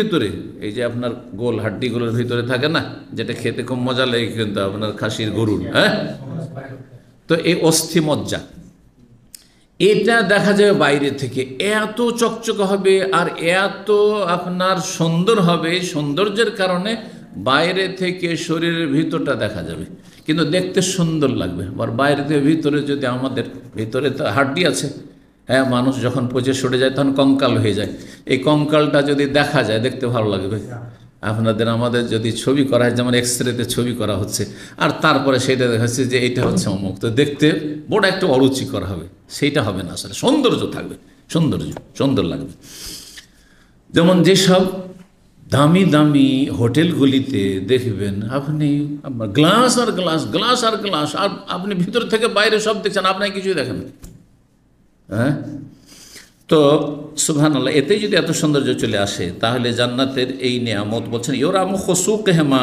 ভিতরে, এই যে আপনার গোল হাড্ডিগুলোর ভিতরে থাকে না, যেটা খেতে খুব মজা লাগে, কিন্তু আপনার খাসির, গরুর, হ্যাঁ, তো এই অস্থি মজ্জা, এটা দেখা যাবে বাইরে থেকে, এত চকচকে হবে আর এত আপনার সুন্দর হবে। সৌন্দর্যের কারণে বাইরে থেকে শরীরের ভিতরটা দেখা যাবে, কিন্তু দেখতে সুন্দর লাগবে। আবার বাইরে থেকে ভিতরে, যদি আমাদের ভিতরে তো হাড্ডি আছে, হ্যাঁ, মানুষ যখন পচে সরে যায় তখন কঙ্কাল হয়ে যায়। এই কঙ্কালটা যদি দেখা যায়, দেখতে ভালো লাগবে। আমাদের যদি ছবি করা হয়, যেমন এক্সরেতে ছবি করা হচ্ছে, আর তারপরে সেটা দেখা যাচ্ছে যে এটা হচ্ছে অমুক, তো দেখতে বড় একটা অরুচিকর হবে, সেইটা হবে না। আসলে সৌন্দর্য থাকবে, সুন্দর লাগবে। যেমন যেসব দামি দামি হোটেলগুলিতে দেখবেন আপনি, আপনার গ্লাস আর গ্লাস, আর আপনি ভিতর থেকে বাইরে সব দেখছেন, আপনাকে কিছুই দেখেন, হ্যাঁ। তো সুবহানাল্লাহ, এতেই যদি এত সৌন্দর্য চলে আসে, তাহলে জান্নাতের এই নিয়ামত বলছেন ইওরা মুখসুক হেমা,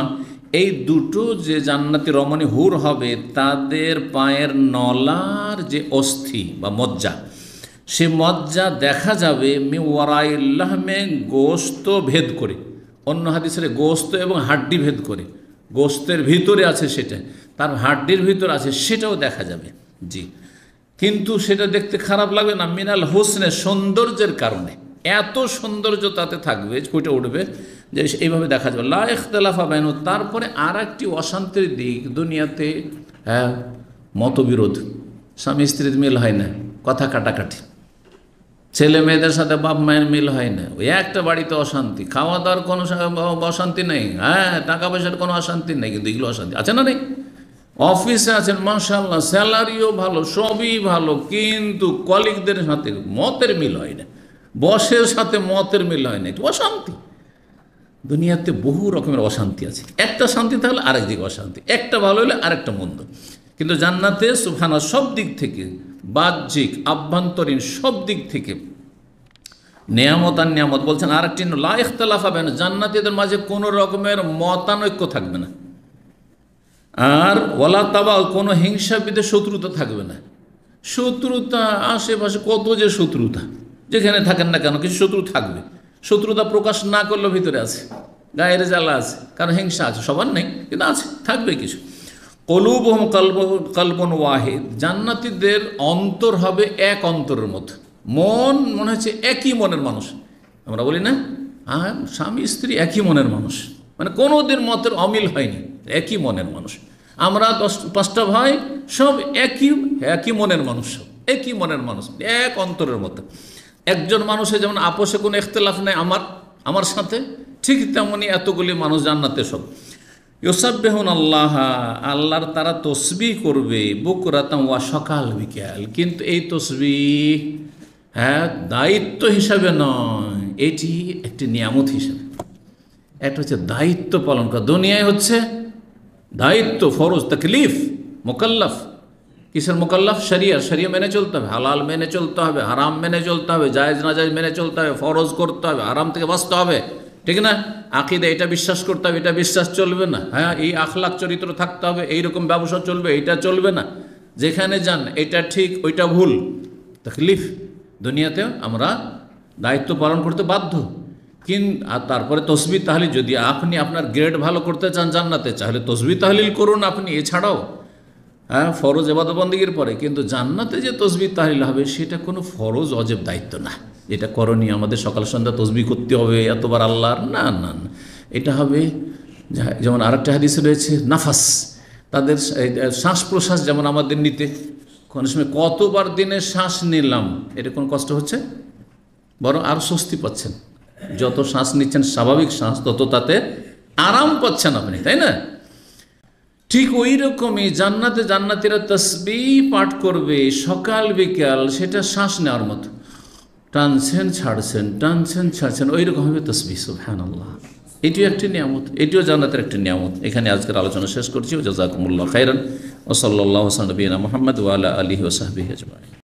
এই দুটো যে জান্নাতি রমণী হুর হবে তাদের পায়ের নলার যে অস্থি বা মজ্জা, সে মজ্জা দেখা যাবে মিওয়ারাইল্লাহমে গোস্ত ভেদ করে, অন্য হাদিসের গোস্ত এবং হাড্ডি ভেদ করে, গোস্তের ভিতরে আছে সেটা, তার হাড্ডির ভিতরে আছে সেটাও দেখা যাবে। জি, কিন্তু সেটা দেখতে খারাপ লাগবে না, মিনাল হোসনে সৌন্দর্যের কারণে, এত সৌন্দর্য তাতে থাকবে, ফুটে উঠবে যে এইভাবে দেখা যাবে। লা ইখতিলাফা বাইনহুম। তারপরে আর একটি অশান্তির দিক দুনিয়াতে, হ্যাঁ, মতবিরোধ, স্বামী স্ত্রীর মিল হয় না, কথা কাটাকাটি, ছেলে মেয়েদের সাথে বাপ মায়ের মিল হয় না, ওই একটা বাড়িতে অশান্তি, খাওয়া দাওয়ার কোনো অশান্তি নেই, হ্যাঁ, টাকা পয়সার কোনো অশান্তি নেই, কিন্তু এগুলো অশান্তি আছে না? নেই। অফিসে আছেন মাশাআল্লাহ, স্যালারিও ভালো, সবই ভালো, কিন্তু কলিগদের সাথে মতের মিল হয় না, বসের সাথে মতের মিল হয় না, একটু অশান্তি। দুনিয়াতে বহু রকমের অশান্তি আছে, একটা শান্তি থাকলে আরেক দিকে অশান্তি, একটা ভালো হলে আরেকটা মন্দ। কিন্তু জান্নাতে সুবহানাল্লাহ সব দিক থেকে, বাহ্যিক আভ্যন্তরীণ সব দিক থেকে নিয়ামত আর নিয়ামত। বলছেন আরেকটি, লা ইখতিলাফা বাইনহুম, জান্নাতীদের মাঝে কোনো রকমের মতানৈক্য থাকবে না, আর ওয়ালা তাবা, কোনো হিংসা বিদ্বেষ শত্রুতা থাকবে না। শত্রুতা, আশেপাশে কত যে শত্রুতা, যেখানে থাকেন না কেন কিছু শত্রু থাকবে, শত্রুতা প্রকাশ না করলেও ভিতরে আছে, গায়ের জ্বালা আছে, কারণ হিংসা আছে, সবার নেই কিন্তু আছে, থাকবে কিছু। কলুবহুম কলবুন ওয়াহিদ, জান্নাতীদের অন্তর হবে এক অন্তরের মতো, মন মনে হচ্ছে একই মনের মানুষ। আমরা বলি না, হ্যাঁ, স্বামী স্ত্রী একই মনের মানুষ, মানে কোনোদিন মতের অমিল হয়নি, একই মনের মানুষ। আমরা 5টা ভাই, সব একই মনের মানুষ, সব একই মনের মানুষ, এক অন্তরের মতো। একজন মানুষের যেমন আপোষে কোনো ইখতিলাফ নেই আমার সাথে, ঠিক তেমনি এতগুলি মানুষ জান্নাতে সব ইউসাব্বিহুন আল্লাহ, আল্লাহর তারা তসবিহ করবে, বুকরাতাম ওয়া সকাল বিকাল। কিন্তু এই তসবিহ, হ্যাঁ, দায়িত্ব হিসাবে নয়, এটি একটি নিয়ামত হিসাবে। একটা হচ্ছে দায়িত্ব পালন করা, দুনিয়ায় হচ্ছে দায়িত্ব, ফরজ, তাকলিফ, মোকাল্লাফ। কিসের মোকাল্লাফ? শরিয়া মেনে চলতে হবে, হালাল মেনে চলতে হবে, হারাম মেনে চলতে হবে, জায়েজ নাজায়েজ মেনে চলতে হবে, ফরজ করতে হবে, হারাম থেকে বাঁচতে হবে, ঠিক না? আকীদা, এটা বিশ্বাস করতে হবে, এটা বিশ্বাস চলবে না, হ্যাঁ, এই আখলাক চরিত্র থাকতে হবে, এইরকম ব্যবসা চলবে, এটা চলবে না, যেখানে যান এটা ঠিক ওইটা ভুল, তাকলিফ। দুনিয়াতেও আমরা দায়িত্ব পালন করতে বাধ্য। আর তারপরে তসবিহ তাহলিল, যদি আপনি আপনার গ্রেড ভালো করতে চান জান্নাতে, তাহলে তসবিহ তাহলিল করুন আপনি, এছাড়াও, হ্যাঁ, ফরজ ইবাদত বন্দেগীর পরে। কিন্তু জান্নাতে যে তসবিহ তাহলিল হবে সেটা কোনো ফরজ অজেব দায়িত্ব না, এটা করণীয়, আমাদের সকাল সন্ধ্যা তসবিহ করতে হবে এতবার আল্লাহর, না না না। এটা হবে যেমন আরেকটা হাদিসে রয়েছে, নাফাস, তাদের শ্বাস প্রশ্বাস যেমন আমাদের নিতে কোনো সময় কতবার দিনে শ্বাস নিলাম, এটা কোনো কষ্ট হচ্ছে, বরং আরও স্বস্তি পাচ্ছেন। যত শ্বাস নিচ্ছেন স্বাভাবিক শ্বাস, তত তাতে আরাম পাচ্ছেন আপনি, তাই না? ঠিক ওই রকমই জান্নাতে জান্নাতীরা তসবিহ পাঠ করবে সকাল বিকাল, সেটা শ্বাস নেওয়ার মতো, টানছেন ছাড়ছেন, টানছেন ছাড়ছেন, ওই রকম হবে তসবিহ। সুবহানাল্লাহ, এটিও একটি নিয়ামত, এটিও জান্নাতের একটি নিয়ামত। এখানে আজকের আলোচনা শেষ করছি। জাযাকুমুল্লাহ খাইরান ওয়া সাল্লাল্লাহু আলা নবিয়িনা মুহাম্মদ ওয়া আলা আলিহি ওয়া সাহবিহি আজমাইন।